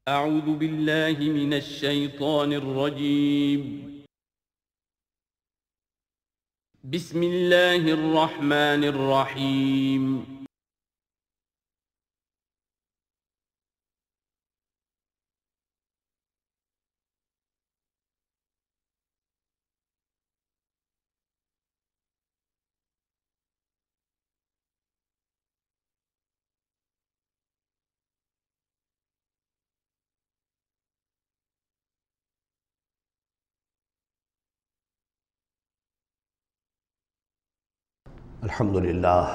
أعوذ بالله من الشيطان الرجيم. بسم الله الرحمن الرحيم. الحمدللہ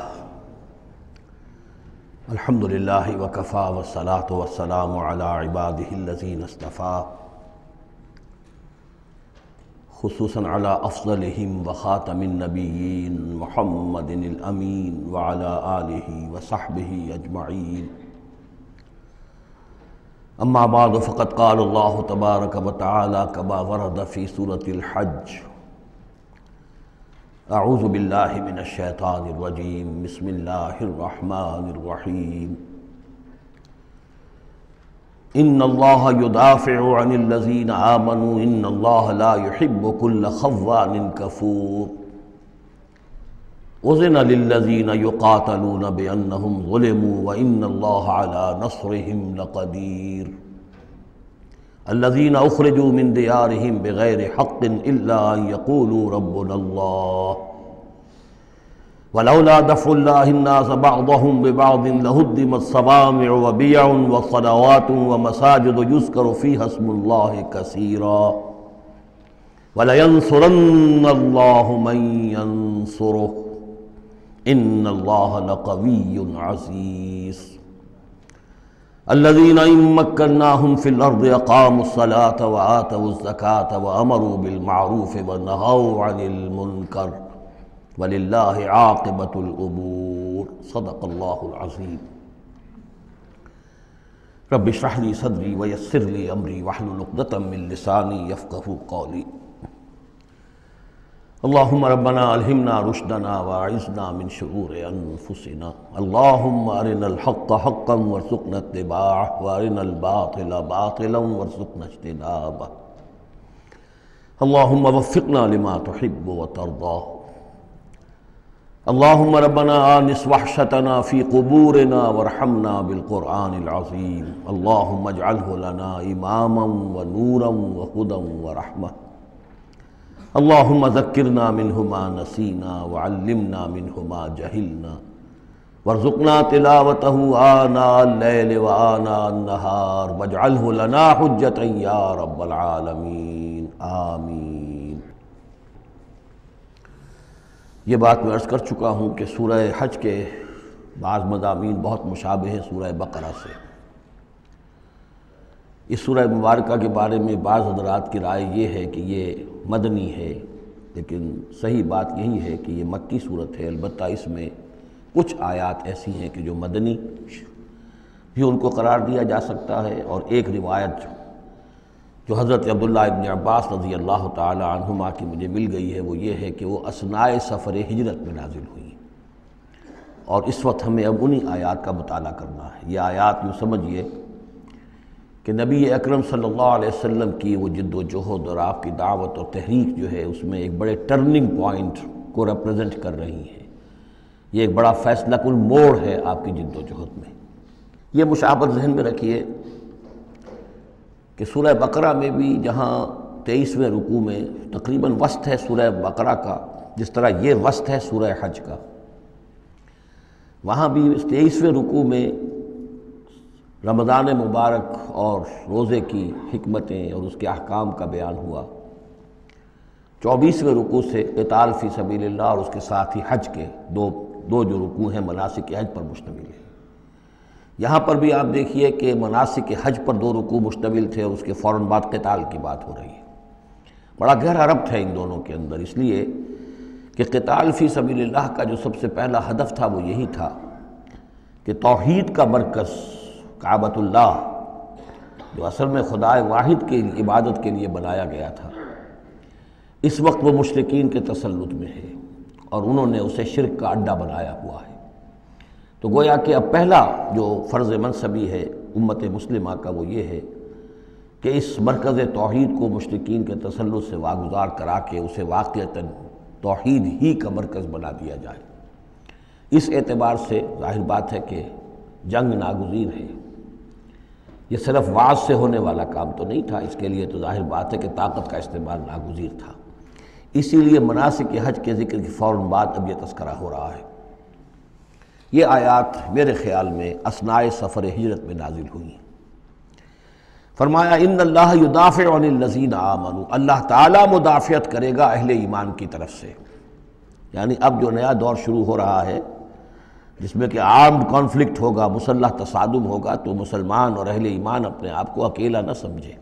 وکفا والصلاة والسلام علی عبادہ الذین اصطفیٰ، خصوصاً علی افضلہم وخاتم النبیین محمد الامین وعلی آلہ وصحبہ اجمعین. اما بعد فقد قال اللہ تبارک وتعالی کما ورد فی سورۃ الحج: اعوذ باللہ من الشیطان الرجیم، بسم اللہ الرحمن الرحیم. ان اللہ یدافع عن الذین آمنوا ان اللہ لا يحب كل خوان کفور. اذن للذین یقاتلون بانہم ظلموا وان اللہ علی نصرہم لقدیر. الذين اخرجوا من ديارهم بغير حق الا ان يقولوا ربنا الله ولولا دفع الله الناس بعضهم ببعض لهدمت صوامع وبيع وصلوات ومساجد يذكر فيها اسم الله كثيرا ولينصرن الله من ينصره ان الله لقوي عزيز. الذين إن مكناهم في الأرض أقاموا الصلاة وآتوا الزكاة وأمروا بالمعروف ونهوا عن المنكر ولله عاقبة الأمور. صدق الله العظيم. رب اشرح لي صدري ويسر لي أمري واحلل عقدة من لساني يفقهوا قولي. اللهم ربنا الہمنا رشدنا واعذنا من شرور انفسنا. اللهم ارنا الحق حقا وارزقنا اتباعه وارنا الباطل باطلا وارزقنا اجتنابه. اللهم وفقنا لما تحب وترضى. اللهم ربنا آنس وحشتنا في قبورنا وارحمنا بالقرآن العظيم. اللهم اجعله لنا إماما ونورا وهدى ورحمة. اللهم ذكرنا منه ما نسينا وعلمنا منه ما جهلنا وارزقنا تلاوته آناء الليل وآناء النهار واجعله لنا حجة يا رب العالمين آمین. یہ بات میں عرض کر چکا ہوں کہ سورہ حج کے بعض مضامین بہت مشابہ ہیں سورہ بقرہ سے. اس سورہ مبارکہ کے بارے میں بعض حضرات کی رائے یہ ہے کہ یہ مدنی ہے، لیکن صحیح بات یہی ہے کہ یہ مکی صورت ہے. البتہ اس میں کچھ آیات ایسی ہیں کہ جو مدنی بھی ان کو قرار دیا جا سکتا ہے، اور ایک روایت جو حضرت عبداللہ ابن عباس رضی اللہ تعالی عنہما کی مجھے مل گئی ہے وہ یہ ہے کہ وہ اثناء سفر ہجرت میں نازل ہوئی، اور اس وقت ہمیں اب انہی آیات کا مطالعہ کرنا ہے. یہ آیات یوں سمجھیے کہ نبی اکرم صلی اللہ علیہ وسلم کی وہ جد و جہد اور آپ کی دعوت اور تحریک جو ہے اس میں ایک بڑے ٹرننگ پوائنٹ کو ریپرزنٹ کر رہی ہیں. یہ ایک بڑا فیصلہ کن موڑ ہے آپ کی جد و جہد میں. یہ مشابہت ذہن میں رکھیے کہ سورہ بقرہ میں بھی جہاں 23ویں رکوع میں تقریباً وسط ہے سورہ بقرہ کا، جس طرح یہ وسط ہے سورہ حج کا، وہاں بھی 23ویں رکوع میں رمضان مبارک اور روزے کی حکمتیں اور اس کے احکام کا بیان ہوا. 24ویں رکوع سے قتال فی سبیل اللہ اور اس کے ساتھ ہی حج کے دو جو رکوع ہیں مناسک حج پر مشتمل ہیں. یہاں پر بھی آپ دیکھیے کہ مناسک حج پر 2 رکوع مشتمل تھے اور اس کے فوراً بعد قتال کی بات ہو رہی ہے. بڑا گہرا ربط ہے ان دونوں کے اندر، اس لیے کہ قتال فی سبیل اللہ کا جو سب سے پہلا ہدف تھا وہ یہی تھا کہ توحید کا مرکز کعبۃ اللہ، جو اصل میں خدا واحد کی عبادت کے لیے بنایا گیا تھا، اس وقت وہ مشرکین کے تسلط میں ہے اور انہوں نے اسے شرک کا اڈہ بنایا ہوا ہے. تو گویا کہ اب پہلا جو فرض منصبی ہے امت مسلمہ کا وہ یہ ہے کہ اس مرکز توحید کو مشرکین کے تسلط سے واگزار کرا کے اسے واقعتاً توحید ہی کا مرکز بنا دیا جائے۔ اس اعتبار سے ظاہر بات ہے کہ جنگ ناگزیر ہے۔ یہ صرف وعظ سے ہونے والا کام تو نہیں تھا، اس کے لیے تو ظاہر بات ہے کہ طاقت کا استعمال ناگزیر تھا۔ اسی لیے مناسک حج کے ذکر کی فوراً بعد اب یہ تذکرہ ہو رہا ہے۔ یہ آیات میرے خیال میں اثناء سفر ہجرت میں نازل ہوئی ہیں۔ فرمایا ان اللہ یدافع عن الذین آمنوا، اللہ تعالیٰ مدافعت کرے گا اہل ایمان کی طرف سے۔ یعنی اب جو نیا دور شروع ہو رہا ہے جس میں کہ آرمڈ کانفلکٹ ہوگا، مسلح تصادم ہوگا، تو مسلمان اور اہل ایمان اپنے آپ کو اکیلا نہ سمجھے،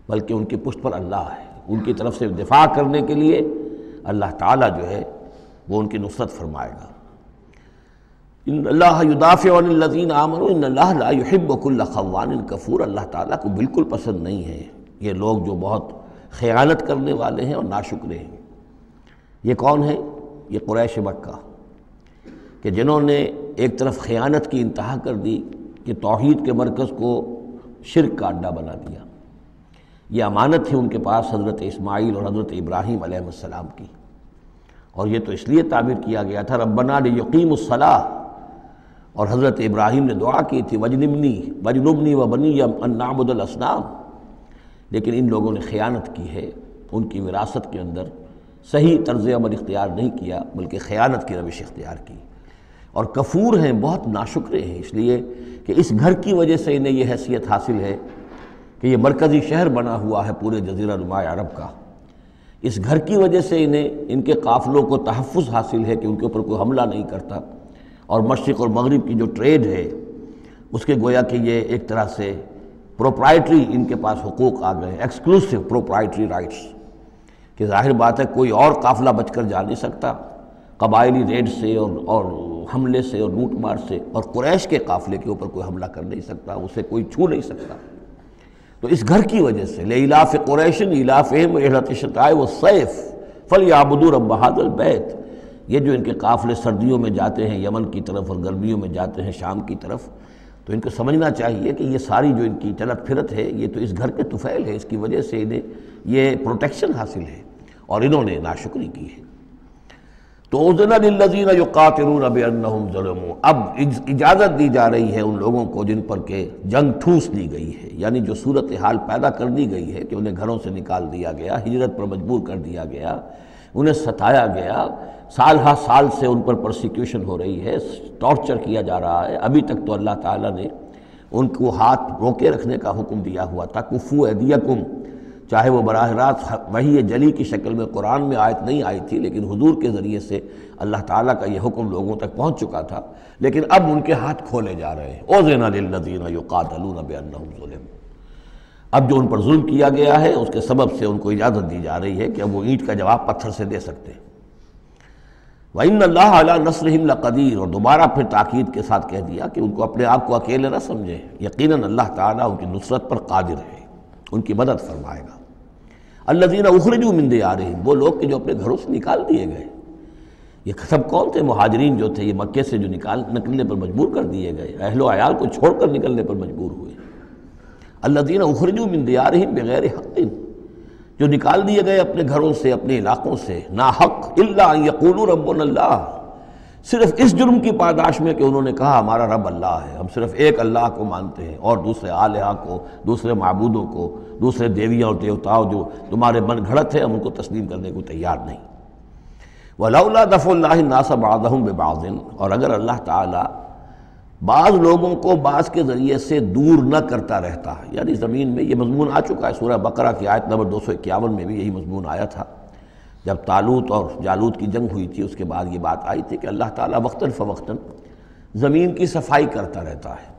بلکہ ان کی پشت پر اللہ ہے۔ ان کی طرف سے دفاع کرنے کے لیے اللہ تعالیٰ جو ہے وہ ان کی نصرت فرمائے گا۔ ان اللہ یدافع عن الذین آمنوا ان اللہ لا یحب کل خوان کفور، اللہ تعالیٰ کو بالکل پسند نہیں ہے یہ لوگ جو بہت خیانت کرنے والے ہیں اور ناشکرے ہیں۔ یہ کون ہیں؟ یہ قریش مکہ کہ جنہوں نے ایک طرف خیانت کی انتہا کر دی کہ توحید کے مرکز کو شرک کا اڈا بنا دیا۔ یہ امانت تھی ان کے پاس حضرت اسماعیل اور حضرت ابراہیم علیہ السلام کی، اور یہ تو اس لیے تعبیر کیا گیا تھا ربنا لیقیموا الصلاۃ، اور حضرت ابراہیم نے دعا کی تھی وجنبنی وبنی ان نعبد الاصنام، لیکن ان لوگوں نے خیانت کی ہے، ان کی وراثت کے اندر صحیح طرز عمل اختیار نہیں کیا بلکہ خیانت کی روش اختیار کی، اور کفور ہیں، بہت ناشکرے ہیں، اس لیے کہ اس گھر کی وجہ سے انہیں یہ حیثیت حاصل ہے کہ یہ مرکزی شہر بنا ہوا ہے پورے جزیرہ نما عرب کا۔ اس گھر کی وجہ سے انہیں ان کے قافلوں کو تحفظ حاصل ہے کہ ان کے اوپر کوئی حملہ نہیں کرتا، اور مشرق اور مغرب کی جو ٹریڈ ہے اس کے گویا کہ یہ ایک طرح سے پروپرائٹری ان کے پاس حقوق آ گئے، ایکسکلوسیو پروپرائٹری رائٹس، کہ ظاہر بات ہے کوئی اور قافلہ بچ کر جا نہیں سکتا قبائلی ریڈ سے اور حملے سے اور لوٹ مار سے، اور قریش کے قافلے کے اوپر کوئی حملہ کر نہیں سکتا، اسے کوئی چھو نہیں سکتا۔ تو اس گھر کی وجہ سے لإلاف قریش إِلَافِهِمْ رِحْلَةَ الشِّتَاءِ وَالصَّيْفِ فَلْيَعْبُدُوا رَبَّ هَذَا الْبَيْتِ، یہ جو ان کے قافلے سردیوں میں جاتے ہیں یمن کی طرف اور گرمیوں میں جاتے ہیں شام کی طرف، تو ان کو سمجھنا چاہیے کہ یہ ساری جو ان کی چلت پھرت ہے یہ تو اس گھر کے طفیل ہے، اس کی وجہ سے انہیں یہ پروٹیکشن حاصل ہے، اور انہوں نے ناشکری کی ہے۔ تو اذن للذین یقاتلون بانہم ظلموا، اب اجازت دی جا رہی ہے ان لوگوں کو جن پر کہ جنگ ٹھوس دی گئی ہے، یعنی جو صورتحال پیدا کر دی گئی ہے کہ انہیں گھروں سے نکال دیا گیا، ہجرت پر مجبور کر دیا گیا، انہیں ستایا گیا، سال ہا سال سے ان پر پرسیکیوشن ہو رہی ہے، ٹارچر کیا جا رہا ہے۔ ابھی تک تو اللہ تعالیٰ نے ان کو ہاتھ روکے رکھنے کا حکم دیا ہوا تھا، کفوا ایدیکم، چاہے وہ براہ راست وحی جلی کی شکل میں قرآن میں آیت نہیں آئی تھی، لیکن حضور کے ذریعے سے اللہ تعالیٰ کا یہ حکم لوگوں تک پہنچ چکا تھا، لیکن اب ان کے ہاتھ کھولے جا رہے ہیں۔ اذن للذین یقاتلون بانہم ظلموا، اب جو ان پر ظلم کیا گیا ہے اس کے سبب سے ان کو اجازت دی جا رہی ہے کہ اب وہ اینٹ کا جواب پتھر سے دے سکتے ہیں۔ وَإِنَّ اللَّهَ عَلَىٰ نَصْرِهِمْ لَقَدِيرٌ، اور دوبارہ پھر تاکید کے ساتھ کہہ دیا کہ ان کو اپنے آپ کو اکیلے نہ سمجھیں، یقیناً اللہ تعالیٰ ان کی نصرت پر قادر ہے، ان کی مدد فرمائے گا۔ الَّذِينَ أُخْرِجُوا مِن دِيَارِهِمْ، وہ لوگ کہ جو اپنے گھروں سے نکال دیے گئے۔ یہ سب کون تھے؟ مہاجرین جو تھے، یہ مکے سے جو نکلنے پر مجبور کر دیے گئے، اہل و عیال کو چھوڑ کر نکلنے پر مجبور ہوئے۔ الَّذِينَ أُخْرِجُوا مِن دِيَارِهِمْ بِغَيْرِ حَقٍّ، جو نکال دیے گئے اپنے گھروں سے، اپنے علاقوں سے نا حق، الا ان یقولوا ربنا اللہ، صرف اس جرم کی پاداش میں کہ انہوں نے کہا ہمارا رب اللہ ہے، ہم صرف ایک اللہ کو مانتے ہیں اور دوسرے آلہہ کو، دوسرے معبودوں کو، دوسرے دیویاں اور دیوتاؤں جو تمہارے من گھڑت ہے ہم ان کو تسلیم کرنے کو تیار نہیں۔ وَلَوْلَا دَفْعُ اللَّهِ النَّاسَ بَعْضَهُمْ بِبَعْضٍ، اور اگر اللہ تعالیٰ بعض لوگوں کو بعض کے ذریعے سے دور نہ کرتا رہتا، یعنی زمین میں یہ مضمون آ چکا ہے، سورہ بقرہ کی آیت نمبر 251 میں بھی یہی مضمون آیا تھا، جب طالوت اور جالوت کی جنگ ہوئی تھی اس کے بعد یہ بات آئی تھی کہ اللہ تعالیٰ وقتاً فوقتاً زمین کی صفائی کرتا رہتا ہے،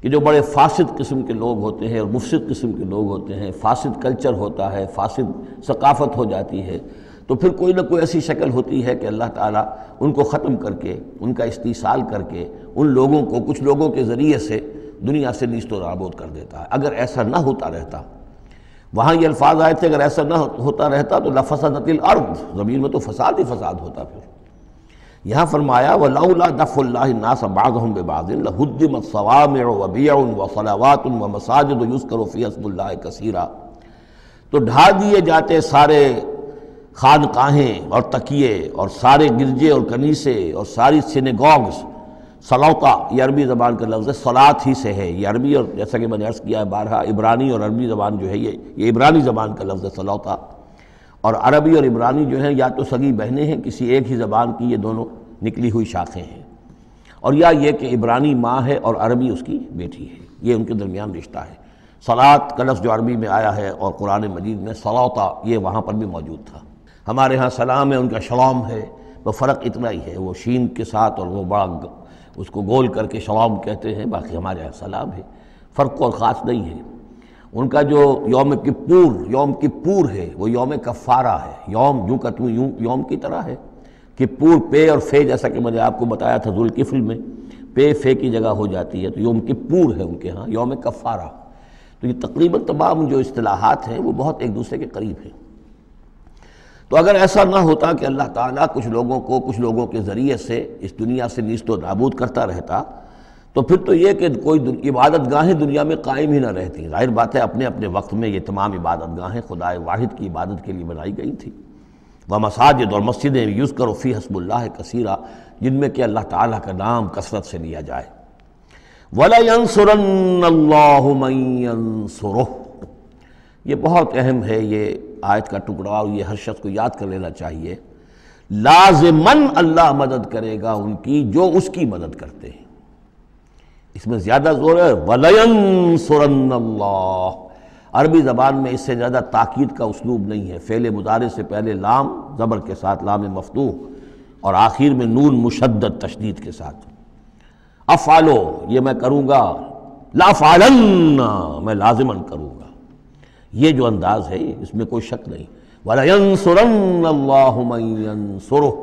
کہ جو بڑے فاسد قسم کے لوگ ہوتے ہیں اور مفسد قسم کے لوگ ہوتے ہیں، فاسد کلچر ہوتا ہے، فاسد ثقافت ہو جاتی ہے، تو پھر کوئی نہ کوئی ایسی شکل ہوتی ہے کہ اللہ تعالیٰ ان کو ختم کر کے، ان کا استیصال کر کے، ان لوگوں کو کچھ لوگوں کے ذریعے سے دنیا سے نیست و نابود کر دیتا ہے۔ اگر ایسا نہ ہوتا رہتا، وہاں یہ الفاظ آئے تھے اگر ایسا نہ ہوتا رہتا تو لفسدت الارض، زمین میں تو فساد ہی فساد ہوتا پھر، یہاں فرمایا وَلَوْلَا دَفْعُ اللَّهِ النَّاسَ بَعْضَهُم بِبَعْضٍ لَهُدِّمَتْ صَوَامِعُ وَبِيَعٌ وَصَلَوَاتٌ وَمَسَاجِدُ يُذْكَرُ فِيهَا اسْمُ اللَّهِ كَثِيرًا، تو ڈھا دیے جاتے سارے خانقاہیں اور تکیے اور سارے گرجے اور کنیسے اور ساری سینیگوگز۔ صلوتا یہ عربی زبان کا لفظ ہے، صلاۃ ہی سے ہے، یہ عربی، اور جیسا کہ میں نے عرض کیا ہے بارہا، عبرانی اور عربی زبان جو ہے یہ عبرانی زبان کا لفظ ہے صلوتا، اور عربی اور عبرانی جو ہیں یا تو سگی بہنیں ہیں کسی ایک ہی زبان کی، یہ دونوں نکلی ہوئی شاخیں ہیں، اور یا یہ کہ عبرانی ماں ہے اور عربی اس کی بیٹی ہے، یہ ان کے درمیان رشتہ ہے۔ صلاۃ کا لفظ جو عربی میں آیا ہے اور قرآن مجید میں صلوتا یہ وہاں پر بھی موجود تھا۔ ہمارے ہاں سلام ہے، ان کا شلام ہے، وہ فرق اتنا ہی ہے، وہ شین کے ساتھ اور وہ بڑا اس کو گول کر کے شلام کہتے ہیں، باقی ہمارے یہاں سلام ہے، فرق اور خاص نہیں ہے۔ ان کا جو یوم کپور ہے وہ یوم کفارہ ہے، یوم یوں کا تو یوں یوم کی طرح ہے، کپور پے اور فے، جیسا کہ میں نے آپ کو بتایا تھا ذوالکفل میں پے فے کی جگہ ہو جاتی ہے، تو یوم کپور ہے ان کے ہاں، یوم کفارہ۔ تو یہ تقریباً تمام جو اصطلاحات ہیں وہ بہت ایک دوسرے کے قریب ہیں۔ تو اگر ایسا نہ ہوتا کہ اللہ تعالیٰ کچھ لوگوں کے ذریعے سے اس دنیا سے نیست و نابود کرتا رہتا، تو پھر تو یہ کہ کوئی عبادت گاہیں دنیا میں قائم ہی نہ رہتی۔ ظاہر بات ہے اپنے اپنے وقت میں یہ تمام عبادت گاہیں خدا واحد کی عبادت کے لیے بنائی گئی تھیں، ومساجد، اور مسجدیں، یذکر فیہا اسم اللہ کثیرا، جن میں کہ اللہ تعالیٰ کا نام کثرت سے لیا جائے۔ وَلَيَنصُرَنَّ اللَّهُ مَن يَنصُرُهُ، یہ بہت اہم ہے یہ آیت کا ٹکڑا، اور یہ ہر شخص کو یاد کر لینا چاہیے۔ لازماً اللہ مدد کرے گا ان کی جو اس کی مدد کرتے ہیں، اس میں زیادہ زور ہے وَلَيَنصُرَنَّ اللَّهُ۔ عربی زبان میں اس سے زیادہ تاکید کا اسلوب نہیں ہے، فعل مضارع سے پہلے لام زبر کے ساتھ، لام مفتوح، اور آخر میں نون مشدد تشدید کے ساتھ۔ افعلو یہ میں کروں گا، لافعلن میں لازماً کروں گا، یہ جو انداز ہے اس میں کوئی شک نہیں۔ وَلَيَنصُرَنَّ اللَّهُ مَن يَنصُرُهُ،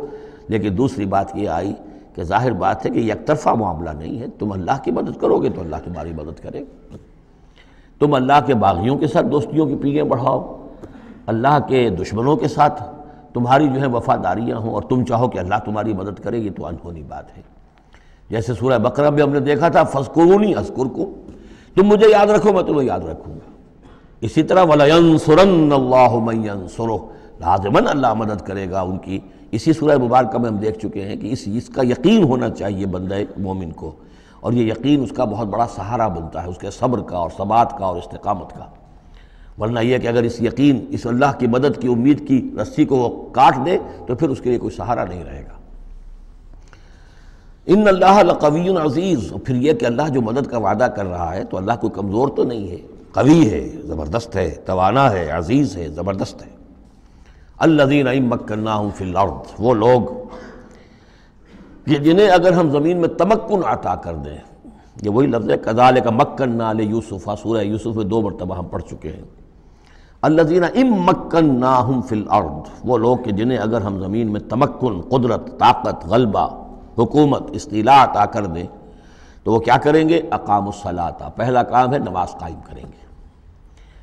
لیکن دوسری بات یہ آئی کہ ظاہر بات ہے کہ یک طرفہ معاملہ نہیں ہے، تم اللہ کی مدد کرو گے تو اللہ تمہاری مدد کرے گا۔ تم اللہ کے باغیوں کے ساتھ دوستیوں کی پیگیں بڑھاؤ، اللہ کے دشمنوں کے ساتھ تمہاری جو ہے وفاداریاں ہوں، اور تم چاہو کہ اللہ تمہاری مدد کرے، یہ تو انہونی بات ہے۔ جیسے سورہ بقرہ میں ہم نے دیکھا تھا فَاذْكُرُونِی أَذْكُرْكُم، تم مجھے یاد رکھو میں تمہیں یاد رکھوں گا۔ اسی طرح وَلَيَنصُرَنَّ اللَّهُ مَن يَنصُرُهُ، لازماً اللہ مدد کرے گا ان کی۔ اسی سورہ مبارکہ میں ہم دیکھ چکے ہیں کہ اس کا یقین ہونا چاہیے بندہ مومن کو، اور یہ یقین اس کا بہت بڑا سہارا بنتا ہے، اس کے صبر کا اور ثبات کا اور استقامت کا۔ ورنہ یہ کہ اگر اس یقین، اس اللہ کی مدد کی امید کی رسی کو وہ کاٹ دے تو پھر اس کے لیے کوئی سہارا نہیں رہے گا۔ ان اللہ لقوی عزیز، اور پھر یہ کہ اللہ جو مدد کا وعدہ کر رہا ہے تو اللہ کوئی کمزور تو نہیں ہے، قوی ہے، زبردست ہے، توانا ہے، عزیز ہے، زبردست ہے۔ الذین ان مکناہم فی الارض، وہ لوگ کہ جنہیں اگر ہم زمین میں تمکن عطا کر دیں، یہ وہی لفظ ہے کذالک مکننا لیوسف، سورہ یوسف میں 2 مرتبہ ہم پڑھ چکے ہیں۔ الذین ان مکناہم فی الارض، وہ لوگ کہ جنہیں اگر ہم زمین میں تمکن، قدرت، طاقت، غلبہ، حکومت، استیلاء عطا کر دیں تو وہ کیا کریں گے؟ اقاموا الصلاۃ، پہلا کام ہے نماز قائم کریں گے۔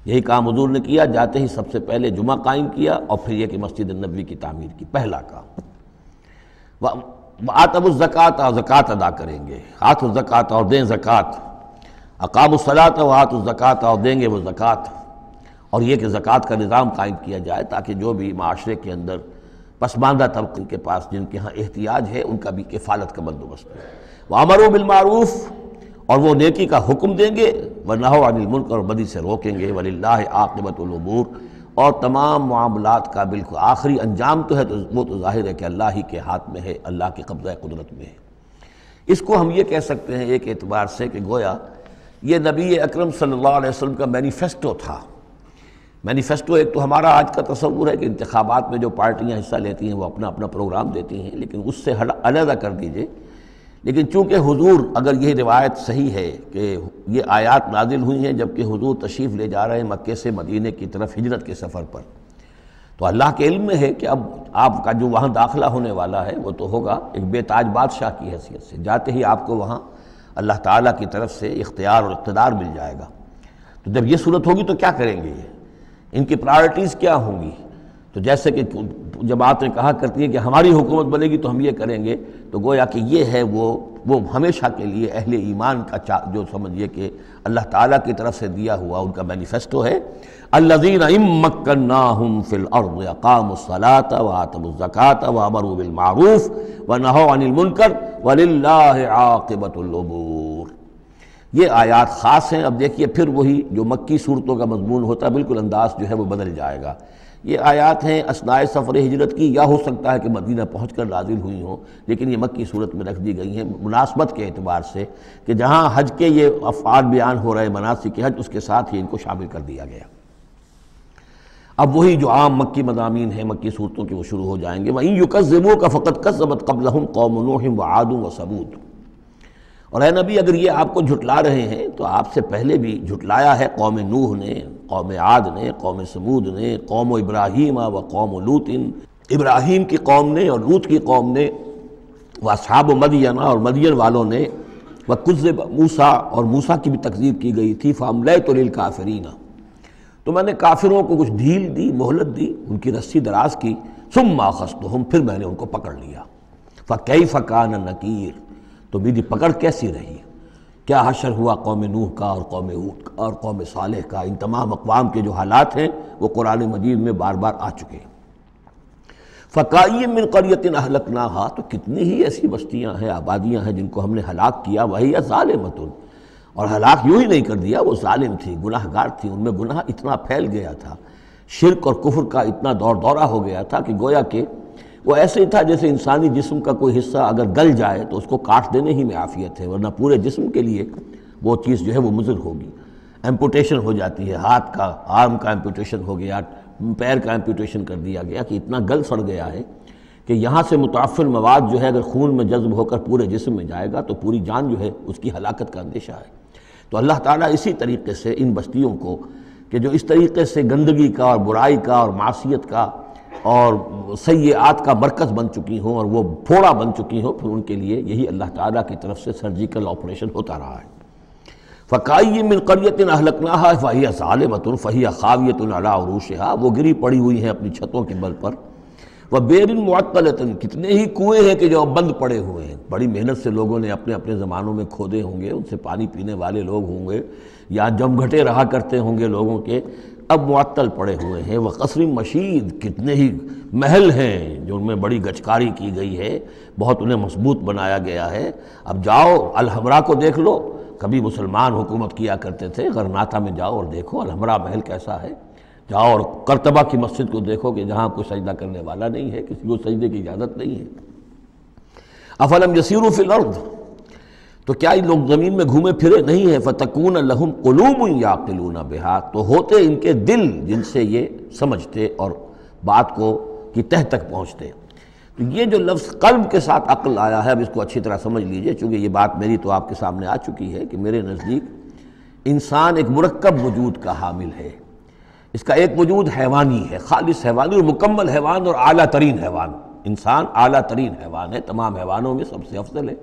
یہی کام حضور نے کیا، جاتے ہی سب سے پہلے جمعہ قائم کیا، اور پھر یہ کہ مسجد نبوی کی تعمیر کی، پہلا کام۔ وآتوا الزکوٰۃ، زکوٰۃ ادا کریں گے، آتوا الزکوٰۃ، اور دیں زکوٰۃ، اقاموا الصلاۃ وآتوا الزکوٰۃ، اور دیں گے وہ زکوٰۃ، اور یہ کہ زکوٰۃ کا نظام قائم کیا جائے تاکہ جو بھی معاشرے کے اندر پسماندہ طبقے کے پاس جن کے ہاں احتیاج ہے ان کا بھی کفالت کا بندوبست ہو۔ وَأَمَرُوا بِالْمَعْرُوفِ، اور وہ نیکی کا حکم دیں گے، وَنَہَوْا عَنِ الْمُنکَرِ، اور بدی سے روکیں گے، وَلِلَّهِ عَاقِبَةُ الْأُمُورِ، اور تمام معاملات کا بالکل آخری انجام تو ہے تو وہ تو ظاہر ہے کہ اللہ ہی کے ہاتھ میں ہے، اللہ کے قبضہ قدرت میں ہے۔ اس کو ہم یہ کہہ سکتے ہیں ایک اعتبار سے کہ گویا یہ نبی اکرم صلی اللہ علیہ وسلم کا مینیفیسٹو تھا۔ مینیفیسٹو ایک تو ہمارا آج کا تصور ہے کہ انتخابات میں جو پارٹیاں حصہ لیتی ہیں وہ اپنا اپنا پروگرام دیتی ہیں، لیکن اس سے علیحدہ کر دیجئے۔ لیکن چونکہ حضور، اگر یہ روایت صحیح ہے کہ یہ آیات نازل ہوئی ہیں جبکہ حضور تشریف لے جا رہے ہیں مکے سے مدینہ کی طرف ہجرت کے سفر پر، تو اللہ کے علم میں ہے کہ اب آپ کا جو وہاں داخلہ ہونے والا ہے وہ تو ہوگا ایک بے تاج بادشاہ کی حیثیت سے، جاتے ہی آپ کو وہاں اللہ تعالیٰ کی طرف سے اختیار اور اقتدار مل جائے گا۔ تو جب یہ صورت ہوگی تو کیا کریں گے؟ یہ ان کی پرائرٹیز کیا ہوں گی؟ تو جیسے کہ جماعتیں کہا کرتی ہیں کہ ہماری حکومت بنے گی تو ہم یہ کریں گے، تو گویا کہ یہ ہے وہ ہمیشہ کے لیے اہل ایمان کا جو سمجھیے کہ اللہ تعالیٰ کی طرف سے دیا ہوا ان کا مینیفیسٹو ہے، الذین ان مکناہم فی الارض اقاموا الصلاۃ وآتوا الزکاۃ وامروا بالمعروف ونہوا عن المنکر وللہ عاقبۃ الامور۔ یہ آیات خاص ہیں۔ اب دیکھیے پھر وہی جو مکی صورتوں کا مضمون ہوتا ہے بالکل انداز جو ہے وہ بدل جائے گا۔ یہ آیات ہیں اثناء سفر ہجرت کی، یا ہو سکتا ہے کہ مدینہ پہنچ کر نازل ہوئی ہوں، لیکن یہ مکی صورت میں رکھ دی گئی ہیں مناسبت کے اعتبار سے کہ جہاں حج کے یہ افعال بیان ہو رہے مناسک حج، اس کے ساتھ ہی ان کو شامل کر دیا گیا۔ اب وہی جو عام مکی مضامین ہیں مکی صورتوں کے وہ شروع ہو جائیں گے۔ وَإِن يُكَذِّبُوكَ فَقَدْ كَذَّبَتْ قَبْلَهُمْ قَوْمُ نُوحٍ وَعَادٌ وَثَمُودُ۔ اور اے نبی اگر یہ آپ کو جھٹلا رہے ہیں تو آپ سے پہلے بھی جھٹلایا ہے قوم نوح نے، قوم عاد نے، قوم سمود نے، قوم ابراہیم و قوم لوط، ابراہیم کی قوم نے اور لوط کی قوم نے، واصحاب مدین اور مدین والوں نے، وکذب موسیٰ اور موسیٰ کی بھی تکذیب کی گئی تھی، فاملیت للکافرین، تو میں نے کافروں کو کچھ ڈھیل دی، مہلت دی، ان کی رسی دراز کی، ثم اخذتہم، پھر میں نے ان کو پکڑ لیا، فکیف کان نکیر، تو میری پکڑ کیسی رہی، کیا حشر ہوا قوم نوح کا اور قوم ہود کا اور قوم صالح کا۔ ان تمام اقوام کے جو حالات ہیں وہ قرآن مجید میں بار بار آ چکے ہیں۔ فَكَأَيٍّ مِّن قَرْيَةٍ أَهْلَكْنَاهَا، تو کتنی ہی ایسی بستیاں ہیں، آبادیاں ہیں جن کو ہم نے ہلاک کیا، وَهِيَ ظَالِمَةٌ، اور ہلاک یوں ہی نہیں کر دیا، وہ ظالم تھی، گناہ گار تھی، ان میں گناہ اتنا پھیل گیا تھا، شرک اور کفر کا اتنا دورہ ہو گیا تھا کہ گویا کہ وہ ایسے ہی تھا جیسے انسانی جسم کا کوئی حصہ اگر گل جائے تو اس کو کاٹ دینے ہی میں عافیت ہے، ورنہ پورے جسم کے لیے وہ چیز جو ہے وہ مضر ہوگی۔ ایمپوٹیشن ہو جاتی ہے، ہاتھ کا، آرم کا ایمپوٹیشن ہو گیا، پیر کا ایمپوٹیشن کر دیا گیا کہ اتنا گل سڑ گیا ہے کہ یہاں سے متعفن مواد جو ہے اگر خون میں جذب ہو کر پورے جسم میں جائے گا تو پوری جان جو ہے اس کی ہلاکت کا اندیشہ ہے۔ تو اللہ تعالیٰ اسی طریقے سے ان بستیوں کو کہ جو اس طریقے سے گندگی کا اور برائی کا اور معصیت کا اور سیئات کا مرکز بن چکی ہوں اور وہ پھوڑا بن چکی ہوں، پھر ان کے لیے یہی اللہ تعالیٰ کی طرف سے سرجیکل آپریشن ہوتا رہا ہے۔ فَكَأَيٍّ مِّن قَرْيَةٍ أَهْلَكْنَاهَا فَهِيَ ظَالِمَةٌ فَهِيَ خَاوِيَةٌ عَلَىٰ عُرُوشِهَا، وہ گری پڑی ہوئی ہیں اپنی چھتوں کے بل پر۔ وَبِئْرٍ مُعَطَّلَةٍ، کتنے ہی کنویں ہیں کہ جو اب بند پڑے ہوئے ہیں، بڑی محنت سے لوگوں نے اپنے اپنے زمانوں میں کھودے ہوں گے، ان سے پانی پینے والے لوگ ہوں گے یا جمگھٹے رہا کرتے ہوں گے لوگوں کے، اب معطل پڑے ہوئے ہیں۔ وَقَصْرٍ مَشِيدٍ، کتنے ہی محل ہیں جو ان میں بڑی گچکاری کی گئی ہے، بہت انہیں مضبوط بنایا گیا ہے۔ اب جاؤ الحمرا کو دیکھ لو، کبھی مسلمان حکومت کیا کرتے تھے، غرناطہ میں جاؤ اور دیکھو الحمرا محل کیسا ہے، جاؤ اور قرطبہ کی مسجد کو دیکھو کہ جہاں کوئی سجدہ کرنے والا نہیں ہے، کسی کو سجدے کی اجازت نہیں ہے۔ افلم یسیروا فی الارض، تو کیا یہ لوگ زمین میں گھومے پھرے نہیں ہیں، فتکون لہم قلوب یعقلون بہا، تو ہوتے ان کے دل جن سے یہ سمجھتے اور بات کو کی تہ تک پہنچتے۔ تو یہ جو لفظ قلب کے ساتھ عقل آیا ہے، اب اس کو اچھی طرح سمجھ لیجئے، چونکہ یہ بات میری تو آپ کے سامنے آ چکی ہے کہ میرے نزدیک انسان ایک مرکب وجود کا حامل ہے۔ اس کا ایک وجود حیوانی ہے، خالص حیوانی اور مکمل حیوان اور اعلیٰ ترین حیوان۔ انسان اعلیٰ ترین حیوان ہے، تمام حیوانوں میں سب سے افضل ہے،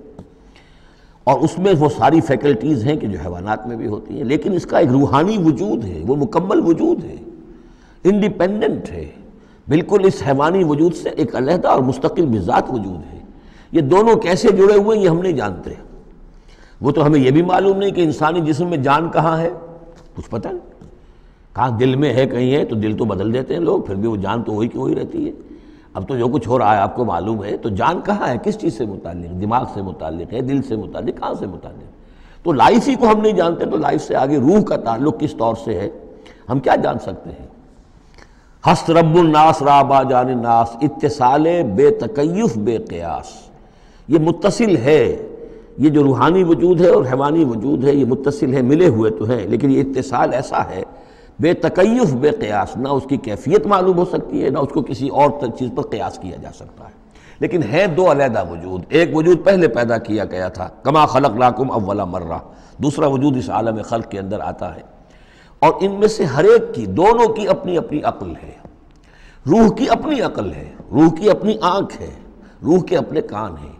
اور اس میں وہ ساری فیکلٹیز ہیں کہ جو حیوانات میں بھی ہوتی ہیں، لیکن اس کا ایک روحانی وجود ہے، وہ مکمل وجود ہے، انڈیپینڈنٹ ہے، بالکل اس حیوانی وجود سے ایک علیحدہ اور مستقل بذات وجود ہے۔ یہ دونوں کیسے جڑے ہوئے ہیں یہ ہم نہیں جانتے۔ وہ تو ہمیں یہ بھی معلوم نہیں کہ انسانی جسم میں جان کہاں ہے، کچھ پتہ نہیں، کہاں دل میں ہے کہیں ہے، تو دل تو بدل دیتے ہیں لوگ، پھر بھی وہ جان تو وہی کی وہی رہتی ہے۔ اب تو جو کچھ ہو رہا ہے آپ کو معلوم ہے، تو جان کہاں ہے، کس چیز سے متعلق، دماغ سے متعلق ہے، دل سے متعلق، کہاں سے متعلق؟ تو لائف ہی کو ہم نہیں جانتے، تو لائف سے آگے روح کا تعلق کس طور سے ہے ہم کیا جان سکتے ہیں؟ ہست رب الناس رابع جان الناس، اتصال بے تکیف بے قیاس، یہ متصل ہے، یہ جو روحانی وجود ہے اور حیوانی وجود ہے یہ متصل ہے، ملے ہوئے تو ہیں، لیکن یہ اتصال ایسا ہے بے تکیف بے قیاس، نہ اس کی کیفیت معلوم ہو سکتی ہے، نہ اس کو کسی اور چیز پر قیاس کیا جا سکتا ہے، لیکن ہے دو علیحدہ وجود۔ ایک وجود پہلے پیدا کیا گیا تھا، کما خلقناکم اول مرہ، دوسرا وجود اس عالم خلق کے اندر آتا ہے، اور ان میں سے ہر ایک کی، دونوں کی اپنی اپنی عقل ہے۔ روح کی اپنی عقل ہے، روح کی اپنی آنکھ ہے، روح کے اپنے کان ہیں،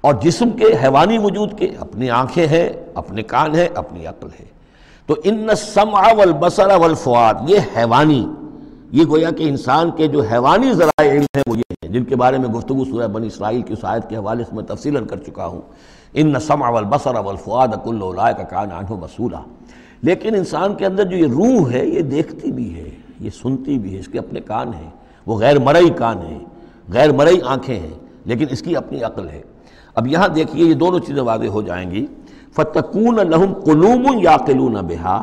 اور جسم کے حیوانی وجود کے اپنی آنکھیں ہیں، اپنے کان ہیں، اپنی عقل ہے۔ تو ان السمع والبصر والفؤاد، یہ حیوانی یہ گویا کہ انسان کے جو حیوانی ذرائع علم ہیں وہ یہ ہیں جن کے بارے میں گفتگو سورہ بنی اسرائیل کی اس آیت کے حوالے سے میں تفصیلاً کر چکا ہوں، ان السمع والبصر والفؤاد کل اولئک کان عنہ مسئولا۔ لیکن انسان کے اندر جو یہ روح ہے یہ دیکھتی بھی ہے، یہ سنتی بھی ہے، اس کے اپنے کان ہیں، وہ غیر مرئی کان ہیں، غیر مرئی آنکھیں ہیں، لیکن اس کی اپنی عقل ہے۔ اب یہاں دیکھیے یہ دونوں چیزیں واضح ہو جائیں گی۔ فَتَكُونَ لَهُمْ قُلُوبٌ يَعْقِلُونَ بِهَا،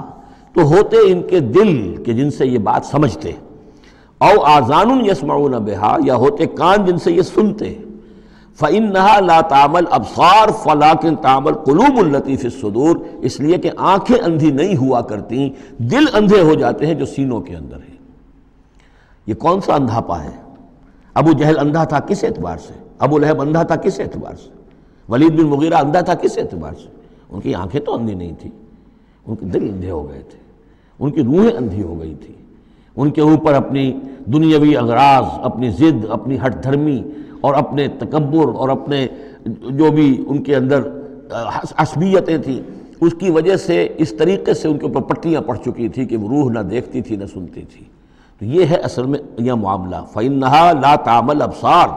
تو ہوتے ان کے دل کہ جن سے یہ بات سمجھتے، او آذان یسمعون بها، یا ہوتے کان جن سے یہ سنتے، فإنها لا تعمل ابصار ولكن تعمل قلوب التي في الصدور، اس لیے کہ آنکھیں اندھی نہیں ہوا کرتی، دل اندھے ہو جاتے ہیں جو سینوں کے اندر ہے۔ یہ کون سا اندھاپا ہے؟ ابو جہل اندھا تھا کس اعتبار سے؟ ابو لہب اندھا تھا کس اعتبار سے؟ ولید بن مغیرہ اندھا تھا کس اعتبار سے؟ ان کی آنکھیں تو اندھی نہیں تھی، ان کے دل اندھے ہو گئے تھے، ان کی روحیں اندھی ہو گئی تھی، ان کے اوپر اپنی دنیاوی اغراض، اپنی ضد، اپنی ہٹ دھرمی اور اپنے تکبر اور اپنے جو بھی ان کے اندر عصبیتیں تھیں، اس کی وجہ سے اس طریقے سے ان کے اوپر پٹیاں پڑ چکی تھی کہ وہ روح نہ دیکھتی تھی نہ سنتی تھی۔ تو یہ ہے اصل میں یہ معاملہ، فَإِنَّهَا لَا تَعْمَلْ أَبْصَارُ،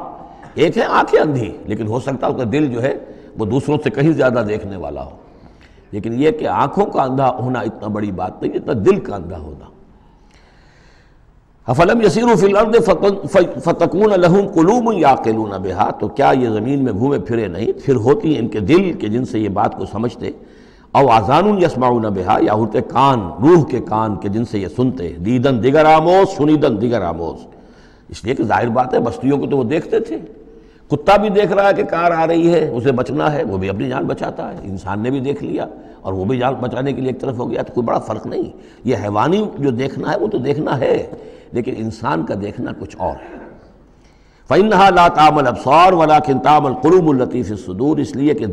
ایک ہے آنکھیں اندھی، لیکن ہو سکتا ہے اس کا دل جو ہے وہ دوسروں سے کہیں زیادہ دیکھنے والا ہو، لیکن یہ کہ آنکھوں کا اندھا ہونا اتنا بڑی بات نہیں جتنا دل کا اندھا ہونا۔ أَفَلَمْ يَسِيرُوا فِي الْأَرْضِ فَتَكُونَ لَهُمْ قُلُوبٌ يَعْقِلُونَ بِهَا، تو کیا یہ زمین میں گھومے پھرے نہیں، پھر ہوتی ہیں ان کے دل کہ جن سے یہ بات کو سمجھتے، او آذان یسمعون بها، یا ہوتے کان، روح کے کان کہ جن سے یہ سنتے، دیدن دیگر آموز سنیدن دیگر آموز، اس لیے کہ ظاہر بات ہے بستیوں کو تو وہ دیکھتے تھے، کتا بھی دیکھ رہا ہے کہ کار آ رہی ہے، اسے بچنا ہے، وہ بھی اپنی جان بچاتا ہے، انسان نے بھی دیکھ لیا اور وہ بھی جان بچانے کے لیے ایک طرف ہو گیا، تو کوئی بڑا فرق نہیں۔ یہ حیوانی جو دیکھنا ہے وہ تو دیکھنا ہے، لیکن انسان کا دیکھنا کچھ اور ہے۔ فَإِنَّهَا لَا تَعْمَلْ أَبْصَارُ وَلَكِنْ تَعْمَلْ قُلُوبُ الَّتِي فِي الصُّدُورِ، اس لیے کہ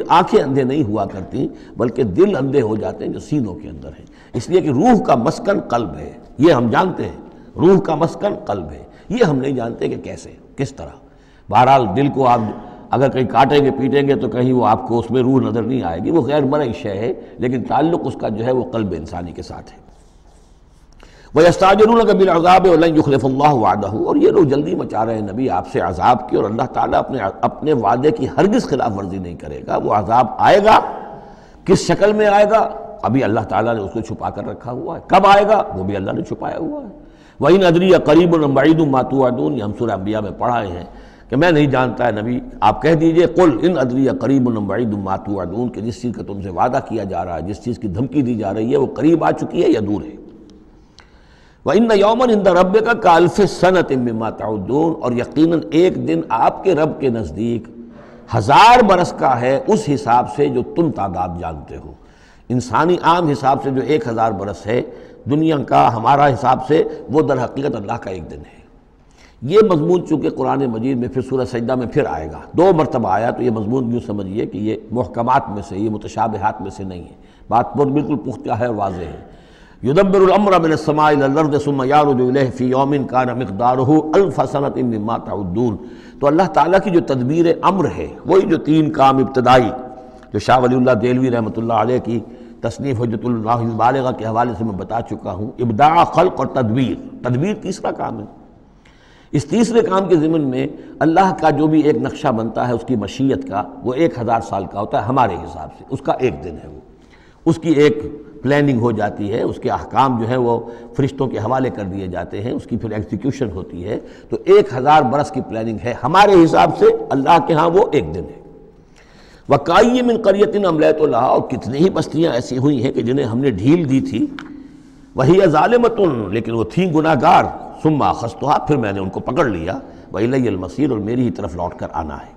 آنکھیں اندھے نہیں ہوا کرتی بلکہ دل اندھے ہو جاتے ہیں جو سینوں کے اندر ہیں، اس لیے کہ روح کا مسکن قلب ہے، یہ ہم جانتے ہیں، روح کا مسکن قلب ہے، یہ ہم نہیں جانتے کہ کیسے، کس طرح۔ بہرحال دل کو آپ اگر کہیں کاٹیں گے پیٹیں گے تو کہیں وہ آپ کو اس میں روح نظر نہیں آئے گی، وہ غیر مرئی شے ہے، لیکن تعلق اس کا جو ہے وہ قلب انسانی کے ساتھ ہے۔ وَيَسْتَعْجِلُونَكَ بِالْعَذَابِ وَلَنْ يُخْلِفَ اللَّهُ وَعْدَهُ، اور یہ لوگ جلدی مچا رہے ہیں نبی آپ سے عذاب کی، اور اللہ تعالیٰ اپنے وعدے کی ہرگز خلاف ورزی نہیں کرے گا۔ وہ عذاب آئے گا، کس شکل میں آئے گا ابھی اللہ تعالیٰ نے اس کو چھپا کر رکھا ہوا ہے، کب آئے گا وہ بھی اللہ نے چھپایا ہوا ہے۔ وَإِنْ أَدْرِيَ قَرِيبٌ أَمْ بَعِيدٌ مَا تُوعَدُونَ، یہ ہم سورہ انبیاء میں پڑھائے ہیں کہ میں نہیں جانتا ہے نبی، آپ کہہ دیجئے قُلْ إِنْ أَدْرِيَ قَرِيبٌ أَمْ بَعِيدٌ مَا تُوعَدُونَ، کہ جس چیز کا تم سے وعدہ کیا جا رہا ہے، جس چیز کی دھمکی دی جا رہی ہے وہ قریب آ چکی ہے یا دور ہے۔ وَإِنَّ يَوْمًا عِندَ رَبِّكَ كَأَلْفِ سَنَةٍ مِّمَّا تَعُدُّونَ، اور یقیناً ایک دن آپ کے رب کے نزدیک 1000 برس کا ہے اس حساب سے جو تم تعداد جانتے ہو۔ انسانی عام حساب سے جو 1000 برس ہے، دنیا کا ہمارا حساب سے وہ در حقیقت اللہ کا ایک دن ہے۔ یہ مضمون چونکہ قرآن مجید میں پھر سورہ سجدہ میں پھر آئے گا، 2 مرتبہ آیا، تو یہ مضمون یوں سمجھیے کہ یہ محکمات میں سے، یہ متشابہات میں سے نہیں ہے، بات بالکل پختہ ہے اور واضح ہے۔ یدبر الامر من السماء الى الارض ثم يعرج الیہ فی یوم کان مقدارہ 1000 سنۃ مما تعدون، تو اللہ تعالیٰ کی جو تدبیر امر ہے، وہی جو 3 کام ابتدائی جو شاہ ولی اللہ دہلوی رحمۃ اللہ علیہ کی تصنیف حجت اللہ البالغہ کے حوالے سے میں بتا چکا ہوں، ابداع، خلق اور تدبیر، تدبیر تیسرا کام ہے۔ اس تیسرے کام کے ضمن میں اللہ کا جو بھی ایک نقشہ بنتا ہے اس کی مشیت کا، وہ 1000 سال کا ہوتا ہے ہمارے حساب سے، اس کا ایک دن ہے، وہ اس کی ایک پلاننگ ہو جاتی ہے، اس کے احکام جو ہے وہ فرشتوں کے حوالے کر دیے جاتے ہیں، اس کی پھر ایگزیکیوشن ہوتی ہے، تو 1000 برس کی پلاننگ ہے ہمارے حساب سے، اللہ کے ہاں وہ ایک دن ہے۔ وَكَأَيٍّ مِّن قَرْيَةٍ أَمْلَيْتُ لَهَا، اور کتنی ہی بستیاں ایسی ہوئی ہیں کہ جنہیں ہم نے ڈھیل دی تھی، وَهِيَ ظَالِمَةٌ، لیکن وہ تھیں گناہ گار، ثُمَّ أَخَذْتُهَا، پھر میں نے ان کو پکڑ لیا، وَإِلَيَّ الْمَصِيرُ، اور میری ہی طرف لوٹ کر آنا ہے۔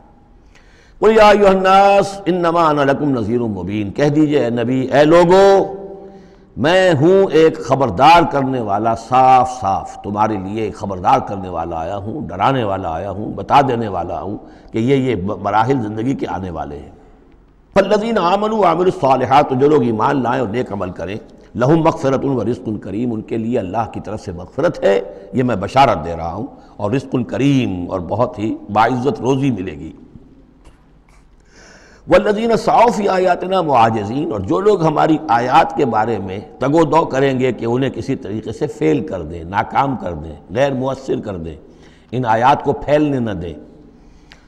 قُلْ يَا أَيُّهَا النَّاسُ إِنَّمَا أَنَا لَكُمْ نَذِيرٌ مُّبِينٌ، کہہ دیجئے اے نبی، اے لوگو، میں ہوں ایک خبردار کرنے والا، صاف صاف تمہارے لیے ایک خبردار کرنے والا آیا ہوں، ڈرانے والا آیا ہوں، بتا دینے والا ہوں کہ یہ مراحل زندگی کے آنے والے ہیں۔ فالذین آمنوا وعملوا الصالحات، جو لوگ ایمان لائیں اور نیک عمل کریں، لہم مغفرۃ ورزق کریم، ان کے لیے اللہ کی طرف سے مغفرت ہے، یہ میں بشارت دے رہا ہوں، اور رزق کریم، اور بہت ہی باعزت روزی ملے گی۔ والذین سعوا فی آیاتنا معاجزین، اور جو لوگ ہماری آیات کے بارے میں تگ و دو کریں گے کہ انہیں کسی طریقے سے فیل کر دیں، ناکام کر دیں، غیر مؤثر کر دیں، ان آیات کو پھیلنے نہ دیں،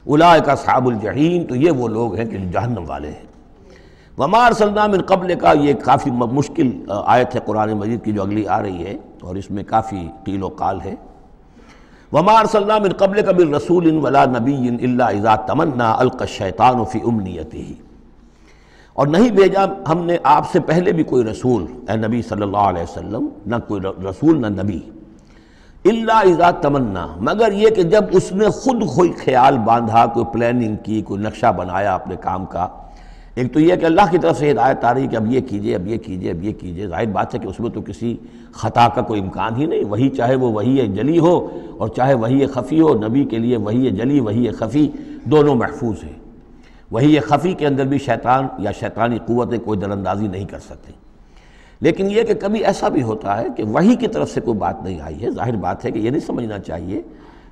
اولئک اصحاب الجحیم، تو یہ وہ لوگ ہیں کہ جو جہنم والے ہیں۔ وما ارسلنا من قبل کا، یہ کافی مشکل آیت ہے قرآن مجید کی جو اگلی آ رہی ہے، اور اس میں کافی قیل و قال ہے۔ وما ارسلنا من قبلک من رسول ولا نبی الا اذا تمنى القى الشیطان فی امنیتہ، اور نہیں بھیجا ہم نے آپ سے پہلے بھی کوئی رسول، اے نبی صلی اللہ علیہ وسلم، نہ کوئی رسول نہ نبی، الا اذا تمنا، مگر یہ کہ جب اس نے خود کوئی خیال باندھا، کوئی پلاننگ کی، کوئی نقشہ بنایا اپنے کام کا۔ ایک تو یہ کہ اللہ کی طرف سے ہدایت آ رہی کہ اب یہ کیجئے، اب یہ کیجئے، اب یہ کیجئے، ظاہر بات ہے کہ اس میں تو کسی خطا کا کوئی امکان ہی نہیں، وہی چاہے وہ وحی جلی ہو اور چاہے وحی خفی ہو، نبی کے لیے وحی جلی وحی خفی دونوں محفوظ ہیں۔ وحی خفی کے اندر بھی شیطان یا شیطانی قوتیں کوئی در اندازی نہیں کر سکتے، لیکن یہ کہ کبھی ایسا بھی ہوتا ہے کہ وحی کی طرف سے کوئی بات نہیں آئی ہے، ظاہر بات ہے کہ یہ نہیں سمجھنا چاہیے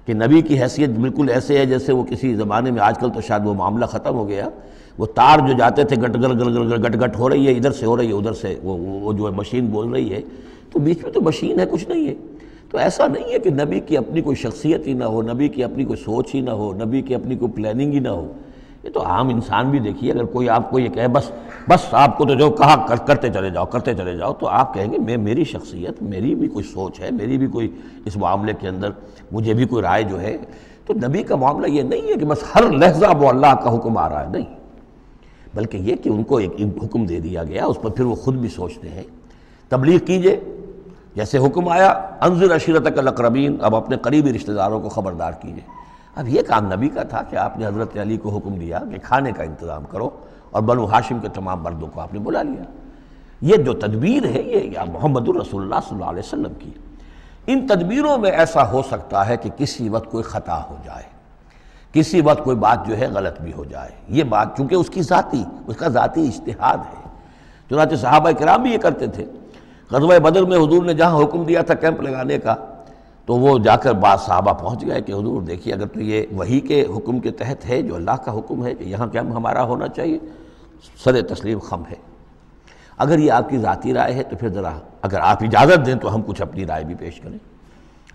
کہ نبی کی حیثیت بالکل ایسے ہے جیسے وہ کسی زمانے میں، آج کل تو شاید وہ معاملہ ختم ہو گیا، وہ تار جو جاتے تھے گٹ گٹ گٹ گٹ گٹ ہو رہی ہے، ادھر سے ہو رہی ہے، ادھر سے وہ جو ہے مشین بول رہی ہے، تو بیچ میں تو مشین ہے، کچھ نہیں ہے۔ تو ایسا نہیں ہے کہ نبی کی اپنی کوئی شخصیت ہی نہ ہو، نبی کی اپنی کوئی سوچ ہی نہ ہو، نبی کی اپنی کوئی پلاننگ ہی نہ ہو۔ یہ تو عام انسان بھی دیکھیے، اگر کوئی آپ کو یہ کہے بس آپ کو تو جو کہا کرتے چلے جاؤ، تو آپ کہیں گے میری شخصیت، میری بھی کوئی سوچ ہے، میری بھی کوئی اس معاملے کے اندر مجھے بھی کوئی رائے جو ہے۔ تو نبی کا معاملہ یہ نہیں ہے کہ بس ہر لحظہ وہ اللہ کا حکم آ رہا ہے، نہیں، بلکہ یہ کہ ان کو ایک حکم دے دیا گیا، اس پر پھر وہ خود بھی سوچتے ہیں۔ تبلیغ کیجئے، جیسے حکم آیا انذر عشیرتک الاقربین، اب اپنے قریبی رشتہ داروں کو خبردار کیجئے۔ اب یہ کام نبی کا تھا کہ آپ نے حضرت علی کو حکم دیا کہ کھانے کا انتظام کرو، اور بنو ہاشم کے تمام مردوں کو آپ نے بلا لیا۔ یہ جو تدبیر ہے یہ محمد الرسول اللہ صلی اللہ علیہ وسلم کی۔ ان تدبیروں میں ایسا ہو سکتا ہے کہ کسی وقت کوئی خطا ہو جائے، کسی وقت کوئی بات جو ہے غلط بھی ہو جائے، یہ بات چونکہ اس کا ذاتی اجتہاد ہے۔ چنانچہ صحابہ کرام بھی یہ کرتے تھے۔ غزوہ بدر میں حضور نے جہاں حکم دیا تھا کیمپ لگانے کا، تو وہ جا کر بعض صحابہ پہنچ گئے کہ حضور دیکھیے اگر تو یہ وحی کے حکم کے تحت ہے، جو اللہ کا حکم ہے کہ یہاں کیمپ ہمارا ہونا چاہیے، سر تسلیم خم ہے۔ اگر یہ آپ کی ذاتی رائے ہے تو پھر ذرا اگر آپ اجازت دیں تو ہم کچھ اپنی رائے بھی پیش کریں۔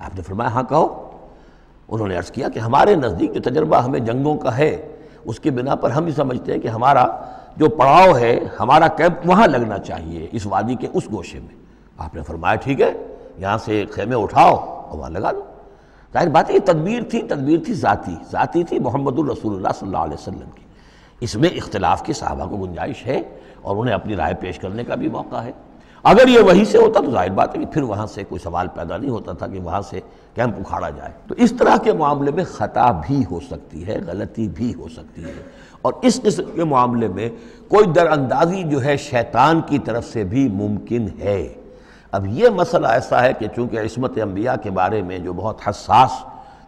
آپ نے فرمایا ہاں کہو۔ انہوں نے عرض کیا کہ ہمارے نزدیک جو تجربہ ہمیں جنگوں کا ہے، اس کے بنا پر ہم بھی سمجھتے ہیں کہ ہمارا جو پڑاؤ ہے، ہمارا کیمپ وہاں لگنا چاہیے، اس وادی کے اس گوشے میں۔ آپ نے فرمایا ٹھیک ہے، یہاں سے خیمے اٹھاؤ اور وہاں لگا دو۔ ظاہر بات ہے یہ تدبیر تھی ذاتی تھی محمد الرسول اللہ صلی اللہ علیہ وسلم کی۔ اس میں اختلاف کی صحابہ کو گنجائش ہے اور انہیں اپنی رائے پیش کرنے کا بھی موقع ہے۔ اگر یہ وہی سے ہوتا تو ظاہر بات ہے کہ پھر وہاں سے کوئی سوال پیدا نہیں ہوتا تھا کہ وہاں سے کیمپ اکھاڑا جائے۔ تو اس طرح کے معاملے میں خطا بھی ہو سکتی ہے، غلطی بھی ہو سکتی ہے، اور اس قسم کے معاملے میں کوئی در اندازی جو ہے شیطان کی طرف سے بھی ممکن ہے۔ اب یہ مسئلہ ایسا ہے کہ چونکہ عصمت انبیاء کے بارے میں جو بہت حساس،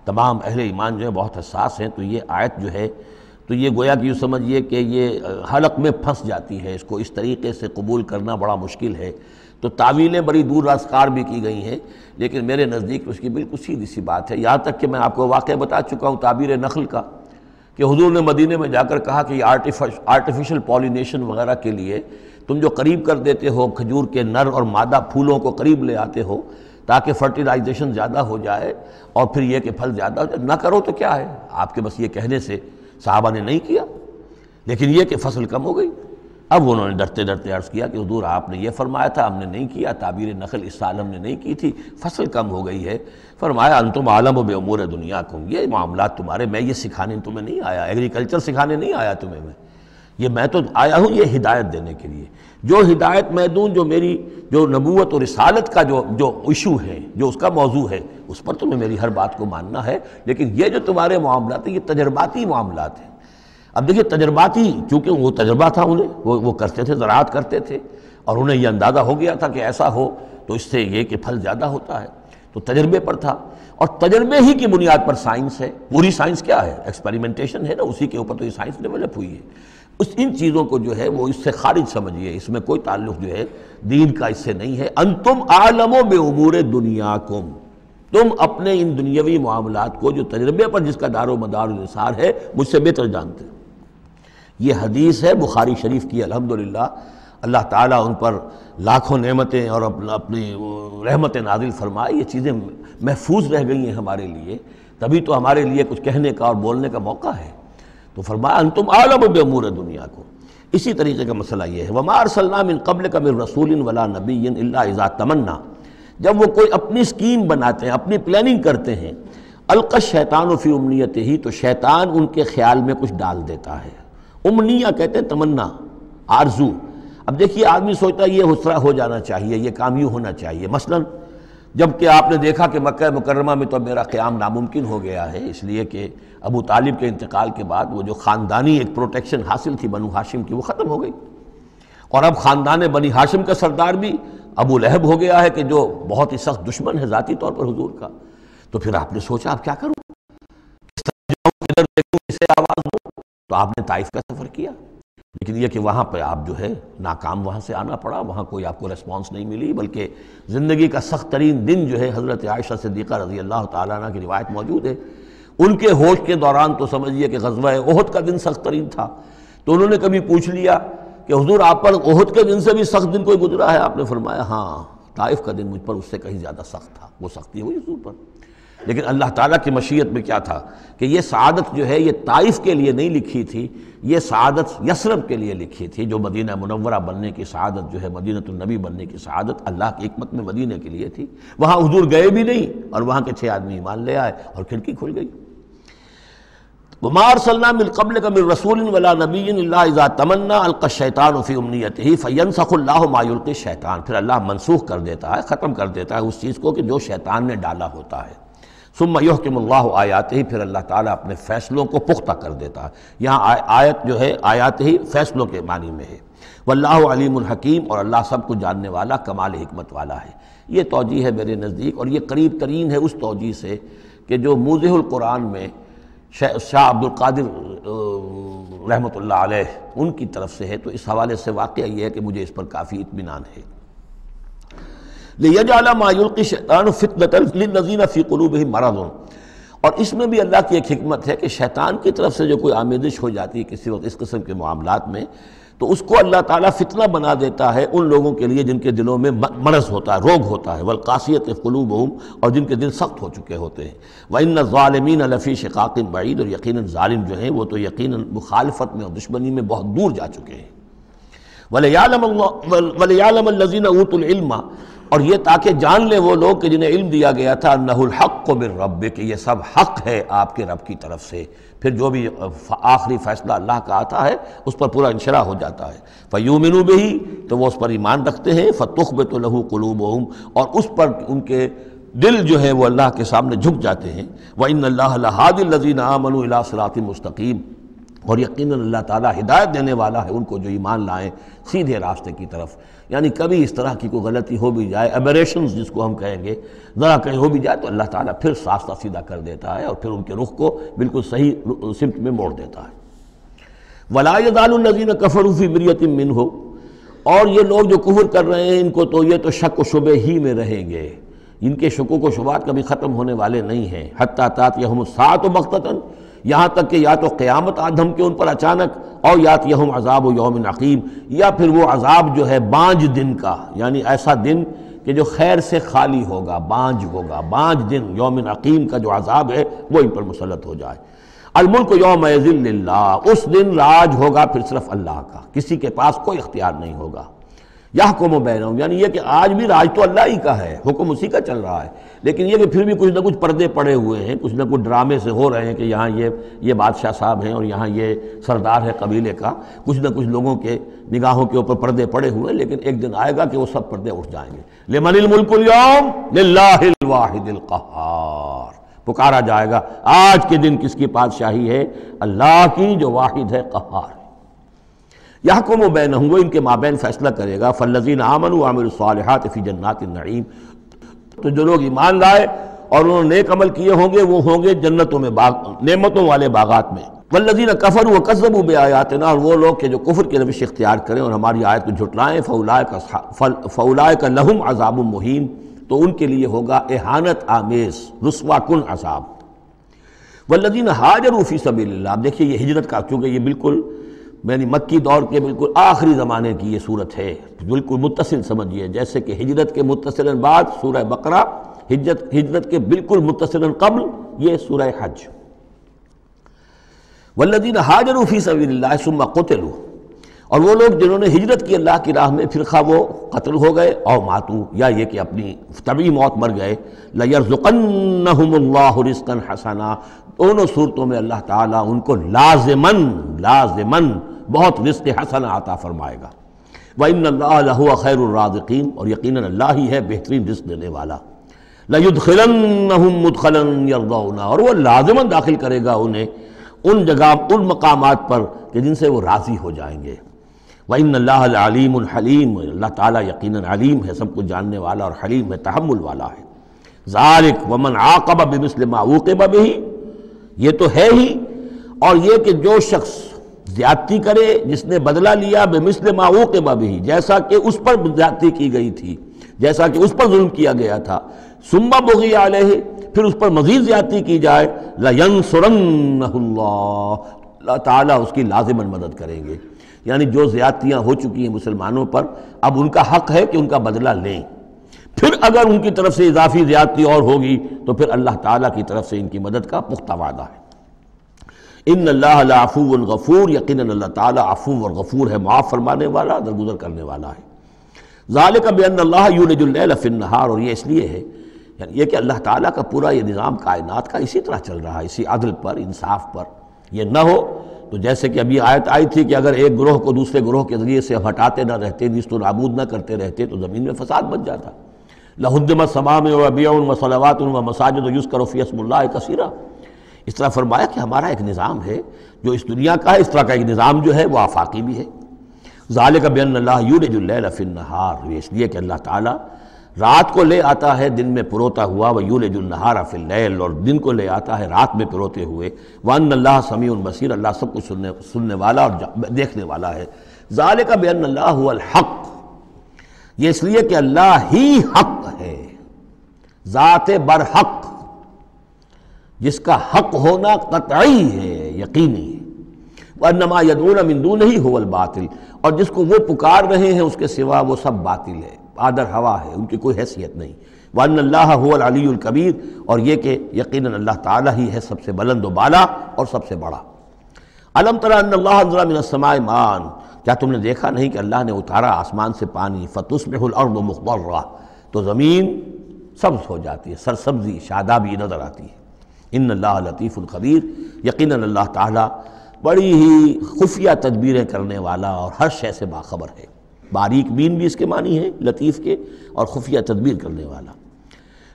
تمام اہل ایمان جو ہے بہت حساس ہیں، تو یہ آیت جو ہے تو یہ گویا کہ یوں سمجھیے کہ یہ حلق میں پھنس جاتی ہے، اس کو اس طریقے سے قبول کرنا بڑا مشکل ہے۔ تو تعویلیں بڑی دور راسکار بھی کی گئی ہیں، لیکن میرے نزدیک اس کی بالکل سیدھی سی بات ہے۔ یہاں تک کہ میں آپ کو واقعہ بتا چکا ہوں تعبیر نخل کا، کہ حضور نے مدینے میں جا کر کہا کہ یہ آرٹیفیشل پولینیشن وغیرہ کے لیے تم جو قریب کر دیتے ہو کھجور کے نر اور مادہ پھولوں کو قریب لے آتے ہو تاکہ فرٹیلائزیشن زیادہ ہو جائے اور پھر یہ کہ پھل زیادہ ہو جائے، نہ کرو تو کیا ہے، آپ کے بس یہ کہنے سے صحابہ نے نہیں کیا، لیکن یہ کہ فصل کم ہو گئی۔ اب انہوں نے ڈرتے ڈرتے عرض کیا کہ حضور آپ نے یہ فرمایا تھا، ہم نے نہیں کیا، تعبیر نخل اس سال ہم نے نہیں کی تھی، فصل کم ہو گئی ہے۔ فرمایا انتم عالم بامور دنیاکم، یہ معاملات تمہارے، میں یہ سکھانے تمہیں نہیں آیا، ایگریکلچر سکھانے نہیں آیا تمہیں میں تو آیا ہوں یہ ہدایت دینے کے لیے۔ جو ہدایت میں دوں، جو میری جو نبوت اور رسالت کا جو ایشو ہے، جو اس کا موضوع ہے، اس پر تمہیں میری ہر بات کو ماننا ہے، لیکن یہ جو تمہارے معاملات ہیں یہ تجرباتی معاملات ہیں۔ اب دیکھیے تجرباتی، چونکہ وہ تجربہ تھا انہیں، وہ کرتے تھے، زراعت کرتے تھے، اور انہیں یہ اندازہ ہو گیا تھا کہ ایسا ہو تو اس سے یہ کہ پھل زیادہ ہوتا ہے، تو تجربے پر تھا، اور تجربے ہی کی بنیاد پر سائنس ہے۔ پوری سائنس کیا ہے؟ ایکسپیریمنٹیشن ہے نا، اسی کے اوپر تو یہ سائنس ڈیولپ ہوئی ہے۔ ان چیزوں کو جو ہے وہ اس سے خارج سمجھیے، اس میں کوئی تعلق جو ہے دین کا اس سے نہیں ہے۔ انتم عالم بامور دنیاکم، تم اپنے ان دنیاوی معاملات کو جو تجربے پر جس کا دار و مدار و نثار ہے مجھ سے بہتر جانتے ہو۔ یہ حدیث ہے بخاری شریف کی الحمدللہ، اللہ تعالیٰ ان پر لاکھوں نعمتیں اور اپنی رحمت نازل فرمائے، یہ چیزیں محفوظ رہ گئی ہیں ہمارے لیے، تبھی تو ہمارے لیے کچھ کہنے کا اور بولنے کا موقع ہے۔ تو فرمایا انتم عالم بامور دنیا کو۔ اسی طریقے کا مسئلہ یہ ہے وما ارسلنا من قبلک من رسول ولا نبی الا اذا تمنا، جب وہ کوئی اپنی سکیم بناتے ہیں، اپنی پلاننگ کرتے ہیں، القى الشیطان فی امنیتہ، تو شیطان ان کے خیال میں کچھ ڈال دیتا ہے۔ امنیہ کہتے ہیں تمنا، آرزو۔ اب دیکھیے آدمی سوچتا ہے یہ حسرہ ہو جانا چاہیے، یہ کام یوں ہونا چاہیے، مثلا جب کہ آپ نے دیکھا کہ مکہ مکرمہ میں تو میرا قیام ناممکن ہو گیا ہے، اس لیے کہ ابو طالب کے انتقال کے بعد وہ جو خاندانی ایک پروٹیکشن حاصل تھی بنو ہاشم کی، وہ ختم ہو گئی، اور اب خاندان بنی ہاشم کا سردار بھی ابو لہب ہو گیا ہے کہ جو بہت ہی سخت دشمن ہے ذاتی طور پر حضور کا۔ تو پھر آپ نے سوچا اب کیا کروں، کس طرح جاؤں، کدھر دیکھوں، کسے آواز دوں؟ تو آپ نے طائف کا سفر کیا، لیکن یہ کہ وہاں پہ آپ جو ہے ناکام وہاں سے آنا پڑا، وہاں کوئی آپ کو ریسپانس نہیں ملی، بلکہ زندگی کا سخت ترین دن جو ہے حضرت عائشہ صدیقہ رضی اللہ تعالیٰ عنہ کی روایت موجود ہے، ان کے ہوش کے دوران تو سمجھیے کہ غزوہ احد کا دن سخت ترین تھا، تو انہوں نے کبھی پوچھ لیا کہ حضور آپ پر احد کے دن سے بھی سخت دن کوئی گزرا ہے؟ آپ نے فرمایا ہاں، طائف کا دن مجھ پر اس سے کہیں زیادہ سخت تھا، وہ سختی ہوئی حضور پر۔ لیکن اللہ تعالیٰ کی مشیت میں کیا تھا کہ یہ سعادت جو ہے یہ طائف کے لیے نہیں لکھی تھی، یہ سعادت یثرب کے لیے لکھی تھی، جو مدینہ منورہ بننے کی سعادت جو ہے، مدینہ النبی بننے کی سعادت اللہ کی حکمت میں مدینہ کے لیے تھی۔ وہاں حضور گئے بھی نہیں اور وہاں کے 6 آدمی ایمان لے آئے اور کھڑکی کھل گئی۔ وما ارسلنا من قبلک من رسول ولا نبی الا اذا تمنا القى الشیطان فی امنیتہ فینسخ اللہ ما یلقی الشیطان، پھر اللہ منسوخ کر دیتا ہے، ختم کر دیتا ہے اس چیز کو کہ جو شیطان نے ڈالا ہوتا ہے۔ ثم یحکم اللہ آیاتہ، پھر اللہ تعالیٰ اپنے فیصلوں کو پختہ کر دیتا ہے۔ یہاں آیت جو ہے آیات ہی فیصلوں کے معنی میں ہے۔ واللہ علیم الحکیم، اور اللہ سب کو جاننے والا کمال حکمت والا ہے۔ یہ توجیہ ہے میرے نزدیک، اور یہ قریب ترین ہے اس توجیہ سے کہ جو موضح القرآن میں شاہ عبد القادر رحمۃ اللہ علیہ ان کی طرف سے ہے، تو اس حوالے سے واقعہ یہ ہے کہ مجھے اس پر کافی اطمینان ہے۔ لِيَجْعَلَ مَا يُلْقِي الشَّيْطَانُ فِتْنَةً لِلَّذِينَ فِي قُلُوبِهِم مَرَضٌ، اور اس میں بھی اللہ کی ایک حکمت ہے کہ شیطان کی طرف سے جو کوئی آمیزش ہو جاتی ہے کسی وقت اس قسم کے معاملات میں، تو اس کو اللہ تعالیٰ فتنہ بنا دیتا ہے ان لوگوں کے لیے جن کے دلوں میں مرض ہوتا ہے، روگ ہوتا ہے، وَالْقَاسِيَةِ قُلُوبُهُمْ، اور جن کے دل سخت ہو چکے ہوتے ہیں۔ وَإِنَّ الظَّالِمِينَ لَفِي شِقَاقٍ بَعِيدٍ، اور یقیناً ظالم جو ہیں وہ تو یقیناً مخالفت میں اور دشمنی میں بہت دور جا چکے ہیں۔ وَلِيَعْلَمَ الَّذِينَ أُوتُوا الْعِلْمَ، اور یہ تاکہ جان لے وہ لوگ کہ جنہیں علم دیا گیا تھا، انہ الحق من ربک، کہ یہ سب حق ہے آپ کے رب کی طرف سے۔ پھر جو بھی آخری فیصلہ اللہ کا آتا ہے اس پر پورا انشراح ہو جاتا ہے۔ فیؤمنوا بہ، تو وہ اس پر ایمان رکھتے ہیں، فتخبت لہ قلوبہم، اور اس پر ان کے دل جو ہے وہ اللہ کے سامنے جھک جاتے ہیں۔ وَإِنَّ اللَّهَ لَهَادِ الَّذِينَ آمَنُوا إِلَىٰ صِرَاطٍ مُسْتَقِيمٍ، اور یقیناً اللہ تعالیٰ ہدایت دینے والا ہے ان کو جو ایمان لائیں سیدھے راستے کی طرف۔ یعنی کبھی اس طرح کی کوئی غلطی ہو بھی جائے، ایبریشنز جس کو ہم کہیں گے، ذرا کہیں ہو بھی جائے تو اللہ تعالیٰ پھر راستہ سیدھا کر دیتا ہے اور پھر ان کے رخ کو بالکل صحیح سمت میں موڑ دیتا ہے۔ وَلَا يَزَالُ الَّذِينَ كَفَرُوا فِي مِرْيَةٍ مِّنْهُ، اور یہ لوگ جو کفر کر رہے ہیں ان کو تو یہ تو شک و شبہ ہی میں رہیں گے، ان کے شکوک و شبہات کبھی ختم ہونے والے نہیں ہیں۔ حَتَّىٰ تَأْتِيَهُمُ السَّاعَةُ بَغْتَةً، یہاں تک کہ یا تو قیامت آ دھمکے ان پر اچانک، اور یاتیہم عذاب یوم عقیم، یا پھر وہ عذاب جو ہے بانج دن کا، یعنی ایسا دن کہ جو خیر سے خالی ہوگا، بانج ہوگا، بانج دن یوم عقیم کا جو عذاب ہے وہ ان پر مسلط ہو جائے۔ الملک یومئذ للہ، اس دن راج ہوگا پھر صرف اللہ کا، کسی کے پاس کوئی اختیار نہیں ہوگا۔ یحکم بینہم، یعنی یہ کہ آج بھی راج تو اللہ ہی کا ہے، حکم اسی کا چل رہا ہے، لیکن یہ کہ پھر بھی کچھ نہ کچھ پردے پڑے ہوئے ہیں، کچھ نہ کچھ ڈرامے سے ہو رہے ہیں کہ یہاں یہ بادشاہ صاحب ہیں اور یہاں یہ سردار ہے قبیلے کا، کچھ نہ کچھ لوگوں کے نگاہوں کے اوپر پردے پڑے ہوئے ہیں، لیکن ایک دن آئے گا کہ وہ سب پردے اٹھ جائیں گے۔ لمن الملک اليوم للہ الواحد القہار، پکارا جائے گا آج کے دن کس کی بادشاہی ہے؟ اللہ کی جو واحد ہے، قہار ہے۔ یحکم بینہم، وہ ان کے مابین فیصلہ کرے گا۔ فالذین آمنوا وعملوا الصالحات فی جنات النعیم، تو جو لوگ ایمان لائے اور انہوں نے نیک عمل کیے ہوں گے وہ ہوں گے جنتوں میں، نعمتوں والے باغات میں۔ والذین کفروا وکذبوا بآیاتنا، اور وہ لوگ کہ جو کفر کی روش اختیار کریں اور ہماری آیت کو جھٹلائیں، فاولئک لہم عذاب مہین، تو ان کے لیے ہوگا اہانت آمیز رسوا کن عذاب۔ والذین ہاجروا فی سبیل اللہ، اب دیکھیے یہ ہجرت کا، چونکہ یہ بالکل یعنی مکی دور کے بالکل آخری زمانے کی یہ صورت ہے، بالکل متصل سمجھیے، جیسے کہ ہجرت کے متصلاً بعد سورہ بقرہ، ہجرت کے بالکل متصلاً قبل یہ سورہ حج۔ والذین ہاجروا فی سبیل اللہ ثم قتلوا، اور وہ لوگ جنہوں نے ہجرت کی اللہ کی راہ میں، پھر خواہ وہ قتل ہو گئے اور ماتوا، یا یہ کہ اپنی طبعی موت مر گئے، لَيَرْزُقَنَّهُمُ اللَّهُ رِزْقًا حَسَنًا، دونوں صورتوں میں اللہ تعالیٰ ان کو لازماً بہت رزق حسن عطا فرمائے گا۔ وَإِنَّ اللَّهَ لَهُوَ خَيْرُ الرَّازِقِينَ، اور یقیناً اللہ ہی ہے بہترین رزق دینے والا۔ لَيُدْخِلَنَّهُمْ مُدْخَلًا يَرْضَوْنَ، اور وہ لازماً داخل کرے گا انہیں ان جگہ، ان مقامات پر کہ جن سے وہ راضی ہو جائیں گے۔ وَإِنَّ اللَّهَ لَعَلِيمٌ حَلِيمٌ، اللہ تعالیٰ یقیناً علیم ہے، سب کچھ جاننے والا، اور حلیم ہے، تحمل والا ہے۔ ذَلِكَ وَمَنْ عَاقَبَ بِمِثْلِ مَا عُوقِبَ بِهِ، یہ تو ہے ہی، اور یہ کہ جو شخص زیادتی کرے، جس نے بدلہ لیا بِمِثْلِ مَا عُوقِبَ بِهِ، جیسا کہ اس پر زیادتی کی گئی تھی، جیسا کہ اس پر ظلم کیا گیا تھا، ثُمَّ بُغِيَ عَلَيْهِ، پھر اس پر مزید زیادتی کی جائے، لَيَنْصُرَنَّهُ اللَّهُ، اللہ تعالیٰ اس کی لازماً مدد کریں گے۔ یعنی جو زیادتیاں ہو چکی ہیں مسلمانوں پر، اب ان کا حق ہے کہ ان کا بدلہ لیں، پھر اگر ان کی طرف سے اضافی زیادتی اور ہوگی تو پھر اللہ تعالیٰ کی طرف سے ان کی مدد کا پختہ وعدہ ہے۔ ان اللہ لعفو غفور، یقیناً اللہ تعالیٰ عفو اور غفور ہے، معاف فرمانے والا، درگزر کرنے والا ہے۔ ذالک بان اللہ یولج اللیل فی النہار، اور یہ اس لیے ہے، یعنی یہ کہ اللہ تعالیٰ کا پورا یہ نظام کائنات کا اسی طرح چل رہا ہے، اسی عدل پر، انصاف پر۔ یہ نہ ہو تو جیسے کہ ابھی آیت آئی تھی کہ اگر ایک گروہ کو دوسرے گروہ کے ذریعے سے ہٹاتے نہ رہتے، نیست و نابود نہ کرتے رہتے، تو زمین میں فساد بچ جاتا۔ لَهُدِّمَتْ صَوَامِعُ وَبِيَعٌ وَصَلَوَاتٌ وَمَسَاجِدُ يُذْكَرُ فِيهَا اسْمُ اللَّهِ كَثِيرًا، اس طرح فرمایا کہ ہمارا ایک نظام ہے جو اس دنیا کا ہے، اس طرح کا ایک نظام جو ہے وہ آفاقی بھی ہے۔ ذَلِكَ بِأَنَّ اللَّهَ يُولِجُ اللَّيْلَ فِي النَّهَارِ، یہ اس لیے کہ اللہ تعالیٰ رات کو لے آتا ہے دن میں پروتا ہوا، وَيُولِجُ النَّهَارَ فِي اللَّيْلِ، اور دن کو لے آتا ہے رات میں پروتے ہوئے، وَأَنَّ اللَّهَ سَمِيعٌ بَصِيرٌ، اللہ سب کچھ سننے والا اور دیکھنے والا ہے۔ ذَلِكَ بِأَنَّ اللَّهَ هُوَ الْحَقُّ، یہ اس لیے کہ اللہ ہی حق ہے، ذات برحق، جس کا حق ہونا قطعی ہے، یقینی ہے۔ وَأَنَّ مَا يَدْعُونَ مِن دُونِهِ هُوَ الْبَاطِلُ، اور جس کو وہ پکار رہے ہیں اس کے سوا وہ سب باطل ہے، آدر ہوا ہے، ان کی کوئی حیثیت نہیں۔ وَأَنَّ اللَّهَ هُوَ الْعَلِيُّ الْكَبِيرُ، اور یہ کہ یقیناً اللہ تعالیٰ ہی ہے سب سے بلند و بالا اور سب سے بڑا۔ أَلَمْ تَرَ أَنَّ اللَّهَ أَنزَلَ مِنَ السَّمَاءِ مَاءً، کیا تم نے دیکھا نہیں کہ اللہ نے اتارا آسمان سے پانی، فَتُصْبِحُ الْأَرْضُ مُخْضَرَّةً، تو زمین سبز ہو جاتی ہے، سرسبزی شادابی نظر آتی ہے۔ ان اللہ لطیف الخبیر، یقیناً اللہ تعالیٰ بڑی ہی خفیہ تدبیریں کرنے والا اور ہر شے سے باخبر ہے۔ باریک بین بھی اس کے معنی ہے لطیف کے، اور خفیہ تدبیر کرنے والا۔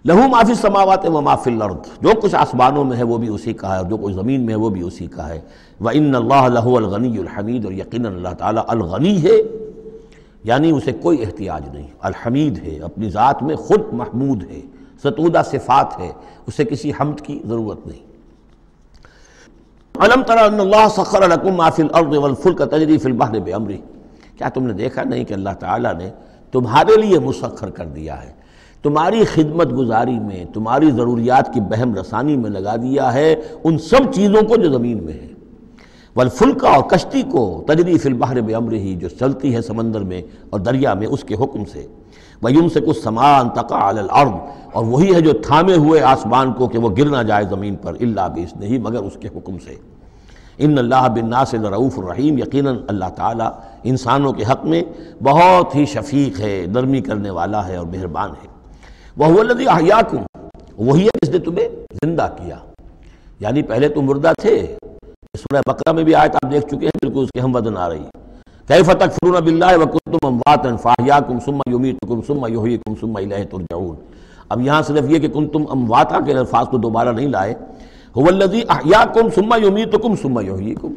لہو ما فی السماوات و ما فی الارض، جو کچھ آسمانوں میں ہے وہ بھی اسی کا ہے، اور جو کچھ زمین میں ہے وہ بھی اسی کا ہے۔ وَإِنَّ اللَّهَ لَهُوَ الْغَنِيُّ الْحَمِيدُ، اور یقیناً اللہ تعالیٰ الغنی ہے، یعنی اسے کوئی احتیاج نہیں، الحمید ہے، اپنی ذات میں خود محمود ہے، ستودہ صفات ہے، اسے کسی حمد کی ضرورت نہیں۔ أَلَمْ تَرَ أَنَّ اللَّهَ سَخَّرَ لَكُم مَّا فِي الْأَرْضِ وَالْفُلْكَ تَجْرِي فِي الْبَحْرِ بِأَمْرِهِ، کیا تم نے دیکھا نہیں کہ اللہ تعالیٰ نے تمہارے لیے مسخر کر دیا ہے، تمہاری خدمت گزاری میں، تمہاری ضروریات کی بہم رسانی میں لگا دیا ہے ان سب چیزوں کو جو زمین میں ہے۔ والفلک، اور کشتی کو، تجری فی البحر بامرہ، جو چلتی ہے سمندر میں اور دریا میں اس کے حکم سے۔ ویمسک السماء ان تقع علی الارض، اور وہی ہے جو تھامے ہوئے آسمان کو کہ وہ گر نہ جائے زمین پر، الا باذنہ، مگر اس کے حکم سے۔ ان اللہ بالناس لرؤوف الرحیم، یقیناً اللہ تعالیٰ انسانوں کے حق میں بہت ہی شفیق ہے، نرمی کرنے والا ہے اور مہربان ہے۔ وَهُوَ الَّذِي أَحْيَاكُمْ، وہی ہے جس نے تمہیں زندہ کیا، یعنی پہلے تم مردہ تھے۔ سورہ بقرہ میں بھی آیت آپ دیکھ چکے ہیں، بالکل اس کے ہم وزن آ رہی ہے۔ كَيْفَ تَكْفُرُونَ بِاللَّهِ وَكُنتُمْ أَمْوَاتًا فَأَحْيَاكُمْ ثُمَّ يُمِيتُكُمْ ثُمَّ يُحْيِيكُمْ ثُمَّ إِلَيْهِ تُرْجَعُونَ۔ اب یہاں صرف یہ کہ کنتم امواتا کے الفاظ کو دوبارہ نہیں لائے، هُوَ الَّذِي أَحْيَاكُمْ ثُمَّ يُمِيتُكُمْ ثُمَّ يُحْيِيكُمْ،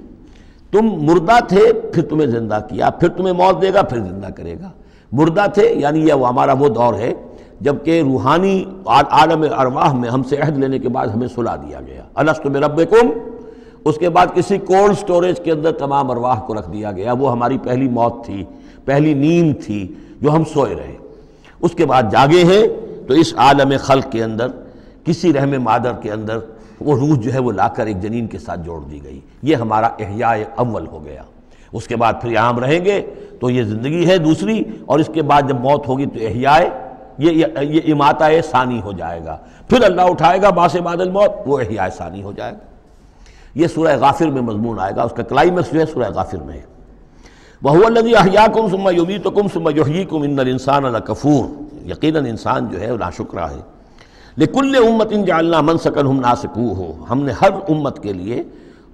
تم مردہ تھے پھر تمہیں زندہ کیا، پھر تمہیں موت دے گا، پھر زندہ کرے گا۔ مردہ تھے یعنی یہ ہمارا وہ دور ہے جبکہ روحانی عالم ارواح میں ہم سے عہد لینے کے بعد ہمیں سلا دیا گیا، الست بربکم، اس کے بعد کسی کولڈ سٹوریج کے اندر تمام ارواح کو رکھ دیا گیا۔ وہ ہماری پہلی موت تھی، پہلی نیند تھی جو ہم سوئے رہے، اس کے بعد جاگے ہیں تو اس عالم خلق کے اندر کسی رحم مادر کے اندر وہ روح جو ہے وہ لا کر ایک جنین کے ساتھ جوڑ دی گئی، یہ ہمارا احیاء اول ہو گیا۔ اس کے بعد پھر یہاں ہم رہیں گے تو یہ زندگی ہے دوسری، اور اس کے بعد جب موت ہوگی تو احیاء یہ اماتہ ثانی ہو جائے گا، پھر اللہ اٹھائے گا بعث بعد الموت، وہ احیاء ثانی ہو جائے گا۔ یہ سورہ غافر میں مضمون آئے گا، اس کا کلائمیکس جو ہے سورہ غافر میں ہے۔ وَهُوَ الَّذِي أَحْيَاكُمْ ثُمَّ يُمِيتُكُمْ ثُمَّ يُحْيِيكُمْ إِنَّ الْإِنسَانَ لَكَفُورٌ، یقیناً انسان جو ہے وہ ناشکرا ہے۔ لِكُلِّ أُمَّةٍ جَعَلْنَا مَنْسَكًا هُمْ نَاسِكُوهُ، ہم نے ہر امت کے لیے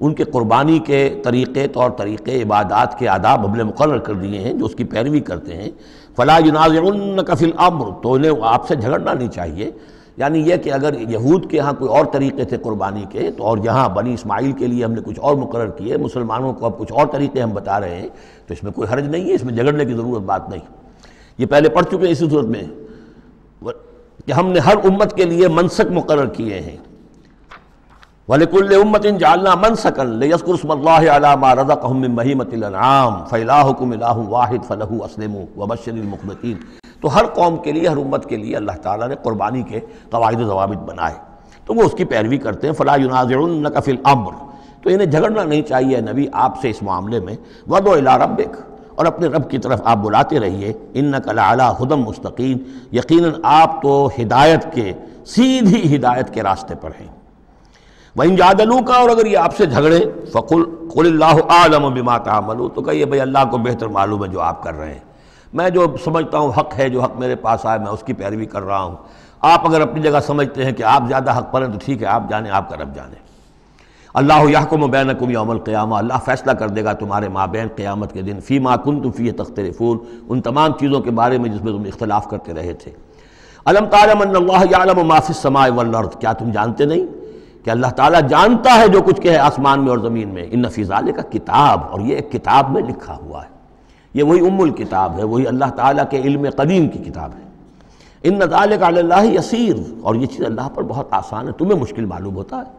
ان کے قربانی کے طریقے، طور طریقے، عبادات کے آداب ہم نے مقرر کر دیے ہیں جو اس کی پیروی کرتے ہیں۔ فَلَا يُنَازِعُنَّكَ فِي الْأَمْرِ، تو انہیں آپ سے جھگڑنا نہیں چاہیے، یعنی یہ کہ اگر یہود کے ہاں کوئی اور طریقے تھے قربانی کے تو اور یہاں بنی اسماعیل کے لیے ہم نے کچھ اور مقرر کیے، مسلمانوں کو اب کچھ اور طریقے ہم بتا رہے ہیں، تو اس میں کوئی حرج نہیں ہے، اس میں جھگڑنے کی ضرورت بات نہیں۔ یہ پہلے پڑھ چکے ہیں اسی صورت میں کہ ہم نے ہر امت کے لیے منسک مقرر کیے ہیں۔ وَلِكُلِّ أُمَّةٍ جَعَلْنَا مَنْسَكًا لِيَذْكُرُوا اسْمَ اللَّهِ عَلَىٰ مَا رَزَقَهُم مِّن بَهِيمَةِ الْأَنْعَامِ فَإِلَٰهُكُمْ إِلَٰهٌ وَاحِدٌ فَلَهُ أَسْلِمُوا وَبَشِّرِ الْمُخْبِتِينَ۔ تو ہر قوم کے لیے، ہر امت کے لیے اللہ تعالیٰ نے قربانی کے قواعد و ضوابط بنائے، تو وہ اس کی پیروی کرتے ہیں۔ فَلَا يُنَازِعُنَّكَ فِي الْأَمْرِ، تو انہیں جھگڑنا نہیں چاہیے نبی آپ سے اس معاملے میں۔ وَادْعُ إِلَىٰ رَبِّكَ، اور اپنے رب کی طرف آپ بلاتے رہیے۔ إِنَّكَ لَعَلَىٰ هُدًى مُسْتَقِيمٍ، یقیناً آپ تو ہدایت کے، سیدھی ہدایت کے راستے پر ہیں۔ وَإِن جَادَلُوكَ، اور اگر یہ آپ سے جھگڑے، قُلِ اللَّهُ أَعْلَمُ بِمَا تَعْمَلُونَ، تو کہیے بھئی اللہ کو بہتر معلوم ہے جو آپ کر رہے ہیں، میں جو سمجھتا ہوں حق ہے، جو حق میرے پاس آئے میں اس کی پیروی کر رہا ہوں، آپ اگر اپنی جگہ سمجھتے ہیں کہ آپ زیادہ حق پر ہیں تو ٹھیک ہے، آپ جانیں، آپ کا رب جانے۔ اللہ یحکم بینکم یوم القیامہ، اللہ فیصلہ کر دے گا تمہارے مابین قیامت کے دن، فیما کنتم فیہ تختلفون، ان تمام چیزوں کے بارے میں جس میں تم اختلاف کرتے رہے تھے۔ الم تعلم ان اللہ یعلم ما فی السماء والارض، کیا تم جانتے نہیں کہ اللہ تعالیٰ جانتا ہے جو کچھ کہ ہے آسمان میں اور زمین میں۔ ان فی ذالک کتاب، اور یہ ایک کتاب میں لکھا ہوا ہے، یہ وہی ام الکتاب ہے، وہی اللہ تعالیٰ کے علم قدیم کی کتاب ہے۔ ان ذالک علی اللہ یسیر، اور یہ چیز اللہ پر بہت آسان ہے، تمہیں مشکل معلوم ہوتا ہے۔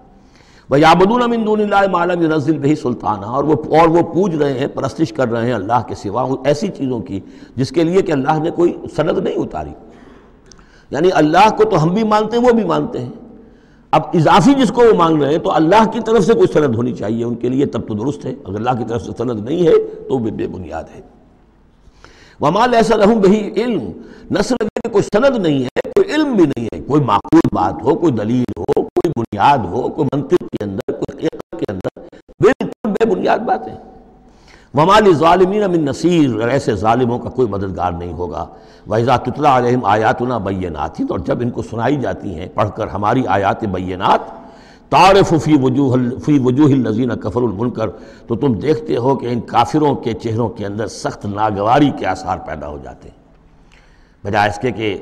وَيَعْبُدُونَ مِن دُونِ اللَّهِ مَا لَمْ يُنَزِّلْ بِهِ سُلْطَانًا، اور وہ پوج رہے ہیں، پرستش کر رہے ہیں اللہ کے سوا ایسی چیزوں کی جس کے لیے کہ اللہ نے کوئی سند نہیں اتاری۔ یعنی اللہ کو تو ہم بھی مانتے ہیں، وہ بھی مانتے ہیں، اب اضافی جس کو وہ مانگ رہے ہیں تو اللہ کی طرف سے کوئی سند ہونی چاہیے ان کے لیے، تب تو درست ہے، اگر اللہ کی طرف سے سند نہیں ہے تو وہ بے بنیاد ہے۔ وَمَا لَيْسَ لَهُم بِهِ عِلْمٌ، نہ صرف کہ کوئی سند نہیں ہے، کوئی علم بھی نہیں ہے، کوئی معقول بات ہو، کوئی دلیل ہو، کوئی بنیاد ہو، کوئی منطق کے اندر، کوئی حقیقت کے اندر، بالکل بے بنیاد باتیں۔ وَمَا لِلظَّالِمِينَ مِن نَصِيرٍ، اور ایسے ظالموں کا کوئی مددگار نہیں ہوگا۔ وَإِذَا تُتْلَىٰ عَلَيْهِمْ آيَاتُنَا بَيِّنَاتٍ، اور جب ان کو سنائی جاتی ہیں پڑھ کر ہماری آیات بینات، تعرف فی وجوہ الذین کفروا المنکر، تو تم دیکھتے ہو کہ ان کافروں کے چہروں کے اندر سخت ناگواری کے آثار پیدا ہو جاتے ہیں، بجائے اس کے کہ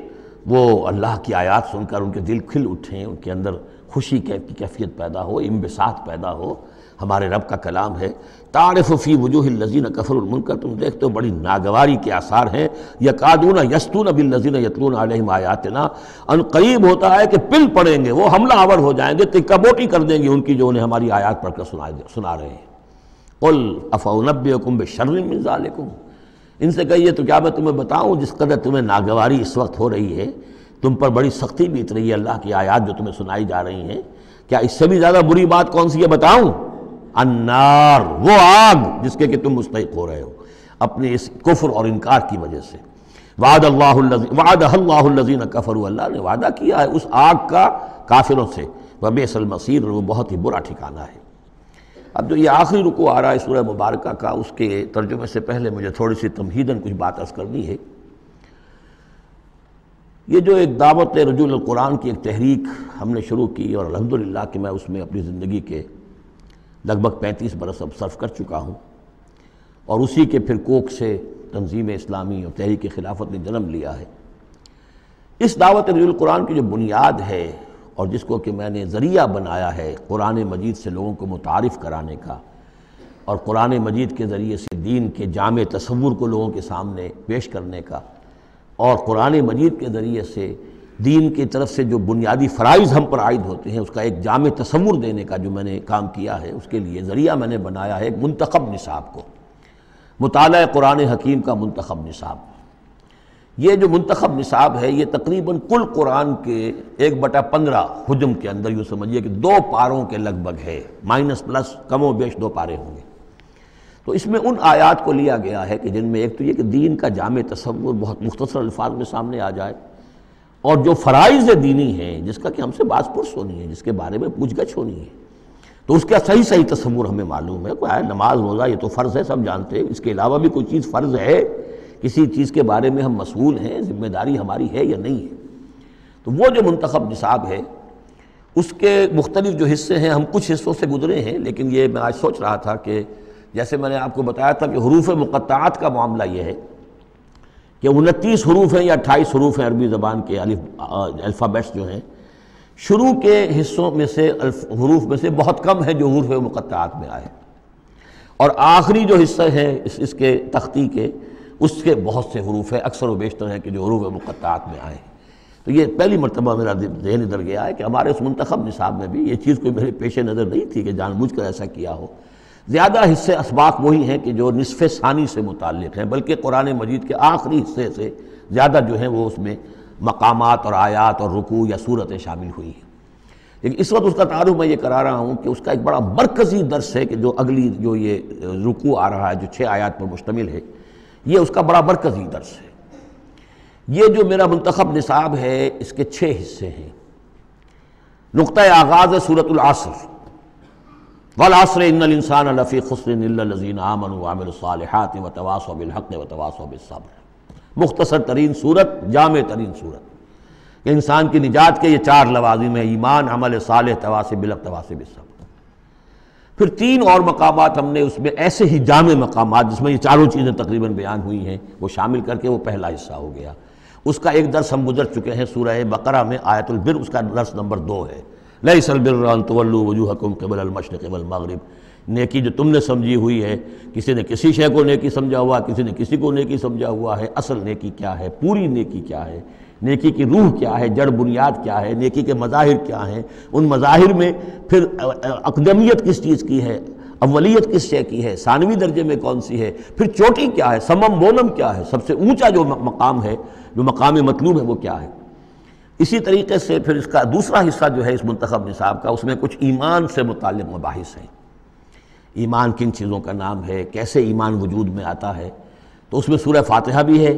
وہ اللہ کی آیات سن کر ان کے دل کھل اٹھیں، ان کے اندر خوشی کی کیفیت پیدا ہو، انبساط پیدا ہو۔ ہمارے رب کا کلام ہے، تعرف فی وجوہ الذین کفروا المنکر، تم دیکھتے ہو بڑی ناگواری کے آثار ہیں۔ یکادون یسطون بالذین یتلون علیہم آیاتنا، ان قریب ہوتا ہے کہ پل پڑیں گے، وہ حملہ آور ہو جائیں گے، تکہ بوٹی کر دیں گے ان کی جو انہیں ہماری آیات پڑھ کر سنا رہے ہیں۔ قل افانبئکم بشر من ذالکم، ان سے کہیے تو کیا میں تمہیں بتاؤں جس قدر تمہیں ناگواری اس وقت ہو رہی ہے، تم پر بڑی سختی بیت رہی ہے اللہ کی آیات جو تمہیں سنائی جا رہی ہیں، کیا اس سے بھی زیادہ بری بات کون سی ہے بتاؤں؟ النار، وہ آگ جس کے کہ تم مستحق ہو رہے ہو اپنے اس کفر اور انکار کی وجہ سے۔ وعدہ اللہ الذین کفروا، اللہ نے وعدہ کیا ہے اس آگ کا کافروں سے، وبئس المصیر، وہ بہت ہی برا ٹھکانہ ہے۔ اب جو یہ آخری رکوع آ رہا ہے سورہ مبارکہ کا، اس کے ترجمے سے پہلے مجھے تھوڑی سی تمہیداً کچھ بات عرض کرنی ہے۔ یہ جو ایک دعوت رجوع القرآن کی ایک تحریک ہم نے شروع کی، اور الحمدللہ کہ میں اس میں اپنی زندگی کے لگ بھگ 35 برس اب صرف کر چکا ہوں، اور اسی کے پھر کوکھ سے تنظیم اسلامی اور تحریک خلافت نے جنم لیا ہے۔ اس دعوت رجوع القرآن کی جو بنیاد ہے اور جس کو کہ میں نے ذریعہ بنایا ہے قرآن مجید سے لوگوں کو متعارف کرانے کا، اور قرآن مجید کے ذریعے سے دین کے جامع تصور کو لوگوں کے سامنے پیش کرنے کا، اور قرآن مجید کے ذریعے سے دین کی طرف سے جو بنیادی فرائض ہم پر عائد ہوتے ہیں اس کا ایک جامع تصور دینے کا جو میں نے کام کیا ہے، اس کے لیے ذریعہ میں نے بنایا ہے ایک منتخب نصاب کو، مطالعہ قرآن حکیم کا منتخب نصاب۔ یہ جو منتخب نصاب ہے یہ تقریباً کل قرآن کے 1/15 حجم کے اندر یوں سمجھیے کہ 2 پاروں کے لگ بھگ ہے، مائنس پلس کم و بیش 2 پارے ہوں گے۔ تو اس میں ان آیات کو لیا گیا ہے کہ جن میں ایک تو یہ کہ دین کا جامع تصور بہت مختصر الفاظ میں سامنے آ جائے، اور جو فرائض دینی ہیں جس کا کہ ہم سے باز پرس ہونی ہے، جس کے بارے میں پوچھ گچھ ہونی ہے، تو اس کا صحیح تصور ہمیں معلوم ہے۔ کوئی نماز روزہ یہ تو فرض ہے، سب جانتے ہیں، اس کے علاوہ بھی کوئی چیز فرض ہے، کسی چیز کے بارے میں ہم مسئول ہیں، ذمہ داری ہماری ہے یا نہیں ہے۔ تو وہ جو منتخب نصاب ہے اس کے مختلف جو حصے ہیں، ہم کچھ حصوں سے گزرے ہیں، لیکن یہ میں آج سوچ رہا تھا کہ جیسے میں نے آپ کو بتایا تھا کہ حروف مقطعات کا معاملہ یہ ہے کہ 29 حروف ہیں یا 28 حروف ہیں عربی زبان کے الفابیٹس جو ہیں، شروع کے حصوں میں سے حروف میں سے بہت کم ہے جو حروف مقطعات میں آئے، اور آخری جو حصہ ہے اس کے تختی کے، اس کے بہت سے حروف ہیں، اکثر و بیشتر ہیں کہ جو حروف مقطعات میں آئے۔ تو یہ پہلی مرتبہ میرا ذہن ادھر گیا ہے کہ ہمارے اس منتخب نصاب میں بھی یہ چیز کوئی میرے پیش نظر نہیں تھی کہ جان بوجھ کر ایسا کیا ہو۔ زیادہ حصے اسباق وہی ہیں کہ جو نصف ثانی سے متعلق ہیں، بلکہ قرآن مجید کے آخری حصے سے زیادہ جو ہیں وہ اس میں مقامات اور آیات اور رکوع یا صورتیں شامل ہوئی ہیں۔ لیکن اس وقت اس کا تعارف میں یہ کرا رہا ہوں کہ اس کا ایک بڑا مرکزی درس ہے کہ جو اگلی جو یہ رکوع آ رہا ہے جو 6 آیات پر مشتمل ہے، یہ اس کا بڑا مرکزی درس ہے۔ یہ جو میرا منتخب نصاب ہے اس کے 6 حصے ہیں۔ نقطہ آغاز ہے سورۃ العصر، والعصر ان الانسان لفی خسر الا الذین آمنوا وعملوا الصالحات وتواصوا بالحق وتواصوا بالصبر۔ مختصر ترین صورت، جامع ترین صورت کہ انسان کی نجات کے یہ 4 لوازم ہیں: ایمان، عمل صالح، تواصی بالحق، تواصی بالصبر۔ پھر 3 اور مقامات ہم نے اس میں ایسے ہی جامع مقامات جس میں یہ چاروں چیزیں تقریباً بیان ہوئی ہیں وہ شامل کر کے وہ پہلا حصہ ہو گیا۔ اس کا ایک درس ہم گزر چکے ہیں سورہ بقرہ میں، آیت البر، اس کا درس نمبر 2 ہے۔ لیس البر ان تولوا وجوہکم قبل المشرق والمغرب، نیکی جو تم نے سمجھی ہوئی ہے، کسی نے کسی شے کو نیکی سمجھا ہوا، کسی نے کسی کو نیکی سمجھا ہوا ہے۔ اصل نیکی کیا ہے، پوری نیکی کیا ہے، نیکی کی روح کیا ہے، جڑ بنیاد کیا ہے، نیکی کے مظاہر کیا ہیں، ان مظاہر میں پھر اقدمیت کس چیز کی ہے، اولیت کس شے کی ہے، ثانوی درجے میں کون سی ہے، پھر چوٹی کیا ہے، سمم بونم کیا ہے، سب سے اونچا جو مقام ہے، جو مقام مطلوب ہے وہ کیا ہے۔ اسی طریقے سے پھر اس کا دوسرا حصہ جو ہے اس منتخب نصاب کا، اس میں کچھ ایمان سے متعلق مباحث ہیں۔ ایمان کن چیزوں کا نام ہے، کیسے ایمان وجود میں آتا ہے، تو اس میں سورہ فاتحہ بھی ہے،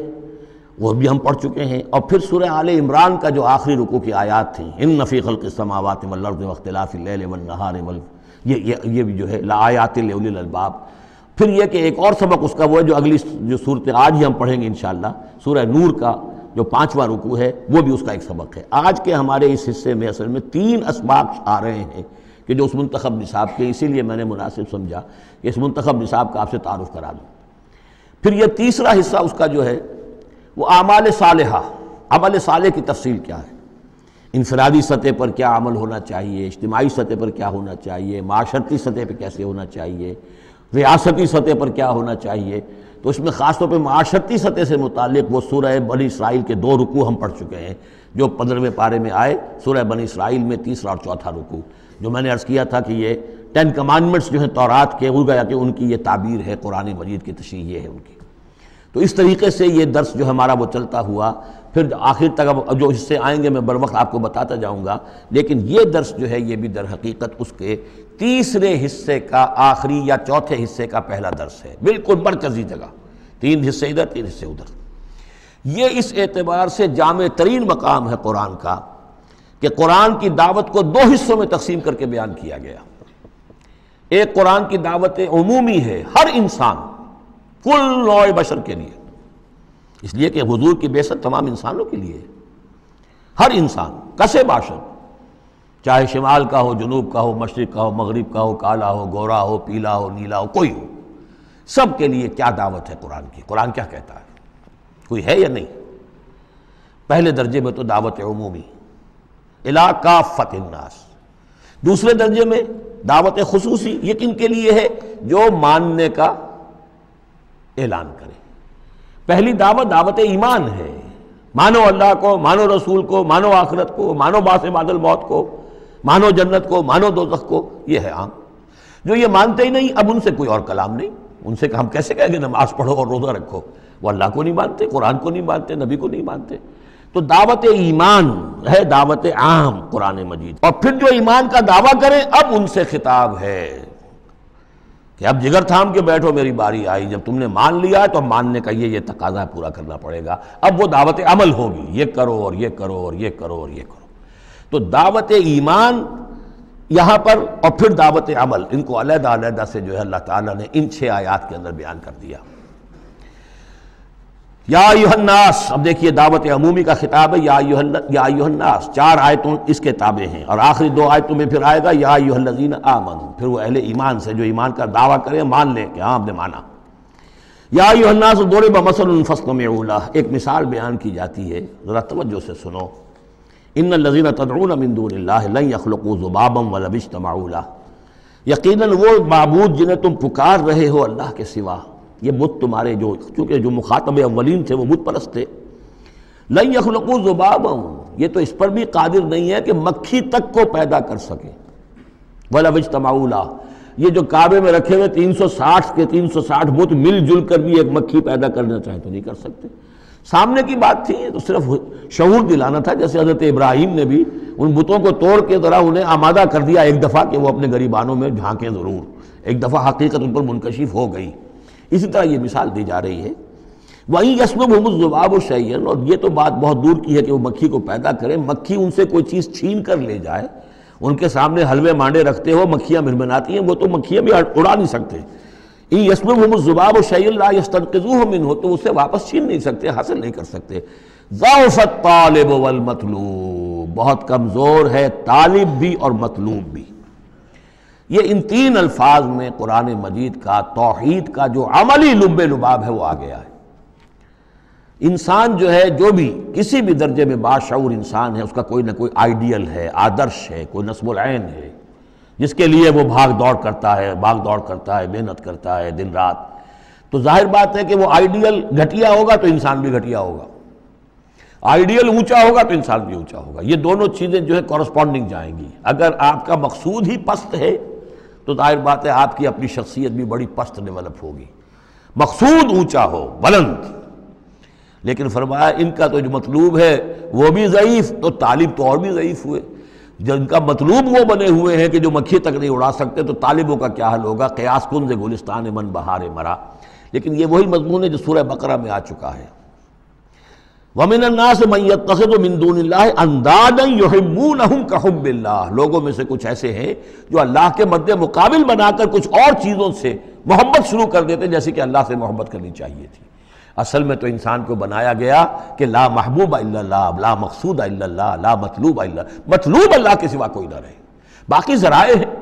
وہ بھی ہم پڑھ چکے ہیں، اور پھر سورہ آل عمران کا جو آخری رکوع کی آیات تھیں، ان فی خلق السماوات والارض واختلاف اللیل والنہار یہ بھی جو ہے لآیات لأولی الالباب۔ پھر یہ کہ ایک اور سبق اس کا وہ ہے جو اگلی جو صورت آج ہی ہم پڑھیں گے انشاءاللہ، سورہ نور کا جو 5واں رکوع ہے وہ بھی اس کا ایک سبق ہے۔ آج کے ہمارے اس حصے میں اصل میں 3 اسباق آ رہے ہیں کہ جو اس منتخب نصاب کے، اسی لیے میں نے مناسب سمجھا کہ اس منتخب نصاب کا آپ سے تعارف کرا دوں۔ پھر یہ تیسرا حصہ اس کا جو ہے وہ اعمال صالحہ، عمل صالح کی تفصیل کیا ہے، انفرادی سطح پر کیا عمل ہونا چاہیے، اجتماعی سطح پر کیا ہونا چاہیے، معاشرتی سطح پہ کیسے ہونا چاہیے، ریاستی سطح پر کیا ہونا چاہیے۔ تو اس میں خاص طور پہ معاشرتی سطح سے متعلق وہ سورہ بنی اسرائیل کے 2 رکوع ہم پڑھ چکے ہیں جو 15ویں پارے میں آئے، سورہ بنی اسرائیل میں تیسرا اور چوتھا رکوع، جو میں نے عرض کیا تھا کہ یہ 10 کمانڈمنٹس جو ہیں تورات کے، وہ گیا کہ ان کی یہ تعبیر ہے، قرآن مجید کی تشریح یہ ہے ان کی۔ تو اس طریقے سے یہ درس جو ہمارا وہ چلتا ہوا، پھر آخر تک اب جو حصے آئیں گے میں بر وقت آپ کو بتاتا جاؤں گا، لیکن یہ درس جو ہے یہ بھی در حقیقت اس کے تیسرے حصے کا آخری یا چوتھے حصے کا پہلا درس ہے، بالکل مرکزی جگہ، 3 حصے ادھر 3 حصے ادھر۔ یہ اس اعتبار سے جامع ترین مقام ہے قرآن کا کہ قرآن کی دعوت کو 2 حصوں میں تقسیم کر کے بیان کیا گیا۔ ایک قرآن کی دعوت عمومی ہے، ہر انسان، کل نوع بشر کے لیے، اس لیے کہ حضور کی بعثت تمام انسانوں کے لیے، ہر انسان کسے باشد، چاہے شمال کا ہو، جنوب کا ہو، مشرق کا ہو، مغرب کا ہو، کالا ہو، گورا ہو، پیلا ہو، نیلا ہو، کوئی ہو، سب کے لیے کیا دعوت ہے قرآن کی، قرآن کیا کہتا ہے، کوئی ہے یا نہیں؟ پہلے درجے میں تو دعوت عمومی، الی کافۃ الناس۔ دوسرے درجے میں دعوت خصوصی، یہ کن کے لیے ہے؟ جو ماننے کا اعلان کرے۔ پہلی دعوت دعوت ایمان ہے، مانو اللہ کو، مانو رسول کو، مانو آخرت کو، مانو بعث بعد الموت کو، مانو جنت کو، مانو دوزخ کو، یہ ہے عام۔ جو یہ مانتے ہی نہیں، اب ان سے کوئی اور کلام نہیں، ان سے ہم کیسے کہیں گے نماز پڑھو اور روزہ رکھو؟ وہ اللہ کو نہیں مانتے، قرآن کو نہیں مانتے، نبی کو نہیں مانتے۔ تو دعوت ایمان ہے، دعوت عام قرآن مجید۔ اور پھر جو ایمان کا دعویٰ کریں، اب ان سے خطاب ہے کہ اب جگر تھام کے بیٹھو، میری باری آئی، جب تم نے مان لیا ہے تو اب ماننے کا یہ تقاضا پورا کرنا پڑے گا، اب وہ دعوت عمل ہوگی، یہ کرو اور یہ کرو اور یہ کرو اور یہ کرو۔ تو دعوت ایمان یہاں پر اور پھر دعوت عمل، ان کو علیحدہ علیحدہ سے جو ہے اللہ تعالیٰ نے ان 6 آیات کے اندر بیان کر دیا۔ یا ایھا الناس، اب دیکھیے دعوت عمومی کا خطاب ہے، یا ایھا الناس، 4 آیتوں اس کے تابع ہیں، اور آخری 2 آیتوں میں پھر آئے گا یا ایھا الذین آمنوا، پھر وہ اہل ایمان سے جو ایمان کا دعویٰ کریں مان لیں کہ ہاں ہم نے مانا۔ یا ایھا الناس ضرب مثل فاستمعوا لہ، ایک مثال بیان کی جاتی ہے، ذرا توجہ سے سنو۔ ان الذین تدعون من دون اللہ لن یخلقوا ذبابا ولو اجتمعوا لہ، یقیناً وہ معبود جنہیں تم پکار رہے ہو اللہ کے سوا، یہ بت تمہارے جو، چونکہ جو مخاطب اولین تھے وہ بت پرست تھے، لن یخلقوا ذبابا، یہ تو اس پر بھی قادر نہیں ہے کہ مکھی تک کو پیدا کر سکے، ولو اجتمعوا لہ، یہ جو کعبے میں رکھے ہوئے 360 کے 360 بت مل جل کر بھی ایک مکھی پیدا کرنا چاہے تو نہیں کر سکتے۔ سامنے کی بات تھی، تو صرف شعور دلانا تھا، جیسے حضرت ابراہیم نے بھی ان بتوں کو توڑ کے ذرا انہیں آمادہ کر دیا ایک دفعہ کہ وہ اپنے گریبانوں میں جھانکیں ضرور، ایک دفعہ حقیقت ان پر منکشف ہو گئی۔ اسی طرح یہ مثال دی جا رہی ہے، وَإِن يَسْلُبْهُمُ الذُّبَابُ شَيْئًا، اور یہ تو بات بہت دور کی ہے کہ وہ مکھی کو پیدا کریں، مکھی ان سے کوئی چیز چھین کر لے جائے، ان کے سامنے حلوے مانڈے رکھتے ہو، مکھیاں بھنبھناتی ہیں، وہ تو مکھیاں بھی اڑا نہیں سکتے۔ إِن يَسْلُبْهُمُ الذُّبَابُ شَيْئًا لَا يَسْتَنقِذُوهُ مِنْهُ، تو اسے واپس چھین نہیں سکتے، حاصل نہیں کر سکتے۔ ضَعُفَ الطَّالِبُ وَالْمَطْلُوبُ، بہت کمزور ہے طالب بھی اور مطلوب بھی۔ یہ ان 3 الفاظ میں قرآن مجید کا توحید کا جو عملی لب لباب ہے وہ آ گیا ہے۔ انسان جو ہے، جو بھی کسی بھی درجے میں باشعور انسان ہے، اس کا کوئی نہ کوئی آئیڈیل ہے، آدرش ہے، کوئی نصب العین ہے جس کے لیے وہ بھاگ دوڑ کرتا ہے، محنت کرتا ہے دن رات۔ تو ظاہر بات ہے کہ وہ آئیڈیل گھٹیا ہوگا تو انسان بھی گھٹیا ہوگا، آئیڈیل اونچا ہوگا تو انسان بھی اونچا ہوگا۔ یہ دونوں چیزیں جو ہے کورسپونڈنگ جائیں گی۔ اگر آپ کا مقصود ہی پست ہے تو ظاہر بات ہے آپ کی اپنی شخصیت بھی بڑی پست ڈیولپ ہوگی۔ مقصود اونچا ہو، بلند، لیکن فرمایا ان کا تو جو مطلوب ہے وہ بھی ضعیف، تو طالب تو اور بھی ضعیف ہوئے۔ جن کا مطلوب وہ بنے ہوئے ہیں کہ جو مکھی تک نہیں اڑا سکتے، تو طالبوں کا کیا حل ہوگا؟ قیاس کن سے گلستان من بہار مرا۔ لیکن یہ وہی مضمون ہے جو سورہ بقرہ میں آ چکا ہے۔ وَمِنَ النَّاسِ مَن يَتَّخِذُ مِن دُونِ اللَّهِ أَندَادًا يُحِبُّونَهُمْ كَحُبِّ اللَّهِ، لوگوں میں سے کچھ ایسے ہیں جو اللہ کے مد مقابل بنا کر کچھ اور چیزوں سے محبت شروع کر دیتے جیسے کہ اللہ سے محبت کرنی چاہیے تھی۔ اصل میں تو انسان کو بنایا گیا کہ لا محبوب الا اللہ، لا مقصود الا اللہ، لا مطلوب الا اللہ، مطلوب اللہ کے سوا کوئی نہ رہے، باقی ذرائع ہیں۔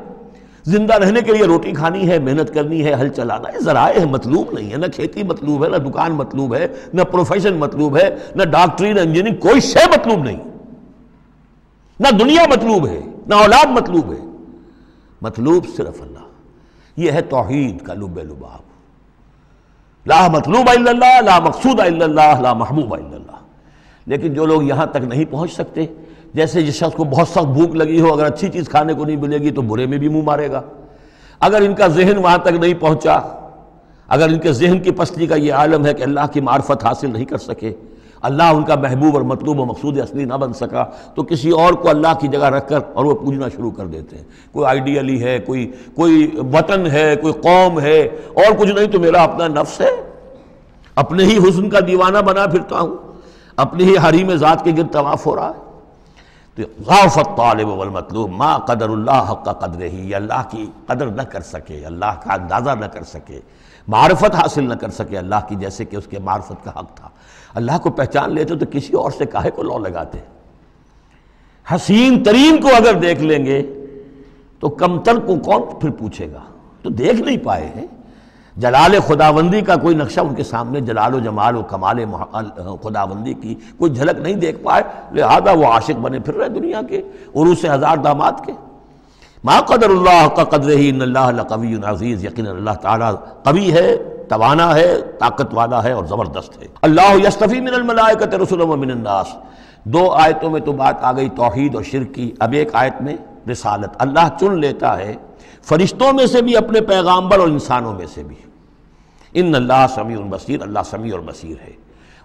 زندہ رہنے کے لیے روٹی کھانی ہے، محنت کرنی ہے، ہل چلانا ہے، ذرائع ہے، مطلوب نہیں ہے۔ نہ کھیتی مطلوب ہے، نہ دکان مطلوب ہے، نہ پروفیشن مطلوب ہے، نہ ڈاکٹری، نہ انجینئرنگ، کوئی شے مطلوب نہیں، نہ دنیا مطلوب ہے، نہ اولاد مطلوب ہے، مطلوب صرف اللہ۔ یہ ہے توحید کا لب لباب، لا مطلوب الا اللہ، لا مقصود الا اللہ، لا محبوب الا اللہ۔ لیکن جو لوگ یہاں تک نہیں پہنچ سکتے، جیسے جس شخص کو بہت سخت بھوک لگی ہو، اگر اچھی چیز کھانے کو نہیں ملے گی تو برے میں بھی منہ مارے گا۔ اگر ان کا ذہن وہاں تک نہیں پہنچا، اگر ان کے ذہن کی پستی کا یہ عالم ہے کہ اللہ کی معرفت حاصل نہیں کر سکے، اللہ ان کا محبوب اور مطلوب و مقصود اصلی نہ بن سکا، تو کسی اور کو اللہ کی جگہ رکھ کر اور وہ پوجنا شروع کر دیتے ہیں۔ کوئی آئیڈیلی ہے، کوئی وطن ہے، کوئی قوم ہے، اور کچھ نہیں تو میرا اپنا نفس ہے، اپنے ہی حسن کا دیوانہ بنا پھرتا ہوں، اپنے ہی حریم ذات کے گرد طواف ہو رہا ہے۔ تو ضعف الطالب والمطلوب ما قدر اللہ حق قدرہ، یہ اللہ کی قدر نہ کر سکے، اللہ کا اندازہ نہ کر سکے، معرفت حاصل نہ کر سکے اللہ کی جیسے کہ اس کے معرفت کا حق تھا۔ اللہ کو پہچان لیتے تو کسی اور سے کاہے کو لو لگاتے؟ حسین ترین کو اگر دیکھ لیں گے تو کمتر کو کون پھر پوچھے گا؟ تو دیکھ نہیں پائے ہیں جلال خداوندی کا کوئی نقشہ ان کے سامنے، جلال و جمال و کمال خداوندی کی کوئی جھلک نہیں دیکھ پائے، لہذا وہ عاشق بنے پھر رہے دنیا کے عروس ہزار داماد کے۔ ما قدر اللہ حق قدرہ ان اللہ لقوی عزیز، یقینا اللہ تعالیٰ قوی ہے، توانا ہے، طاقت والا ہے اور زبردست ہے۔ اللہ یصطفی من الملائکۃ رسلا ومن الناس، 2 آیتوں میں تو بات آ گئی توحید اور شرک کی، اب ایک آیت میں رسالت۔ اللہ چن لیتا ہے فرشتوں میں سے بھی اپنے پیغامبر اور انسانوں میں سے بھی۔ ان اللہ سمیع بصیر، اللہ سمیع اور بصیر ہے۔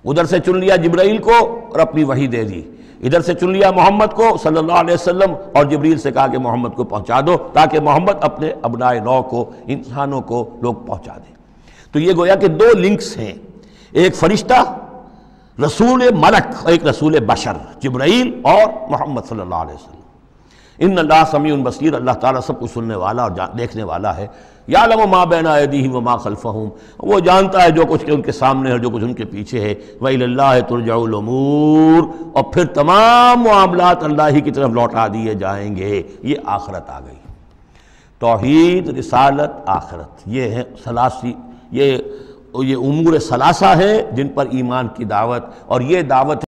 ادھر سے چن لیا جبرائیل کو اور اپنی وحی دے دی، ادھر سے چن لیا محمد کو صلی اللہ علیہ وسلم اور جبریل سے کہا کہ محمد کو پہنچا دو تاکہ محمد اپنے ابنائے نو کو، انسانوں کو لوگ پہنچا دیں۔ تو یہ گویا کہ دو لنکس ہیں، ایک فرشتہ رسول ملک اور ایک رسول بشر، جبرائیل اور محمد صلی اللہ علیہ وسلم۔ ان اللہ سمیع بصیر، اللہ تعالیٰ سب کچھ سننے والا اور دیکھنے والا ہے۔ یعلم ما بین ایدیہم وما خلفہم، وہ جانتا ہے جو کچھ ان کے سامنے ہے اور جو کچھ ان کے پیچھے ہے۔ وإلی اللہ ترجع الامور، اور پھر تمام معاملات اللہ ہی کی طرف لوٹا دیے جائیں گے۔ یہ آخرت آ گئی، توحید، رسالت، آخرت، یہ ہے ثلاثی، یہ امور ثلاثہ ہیں جن پر ایمان کی دعوت، اور یہ دعوت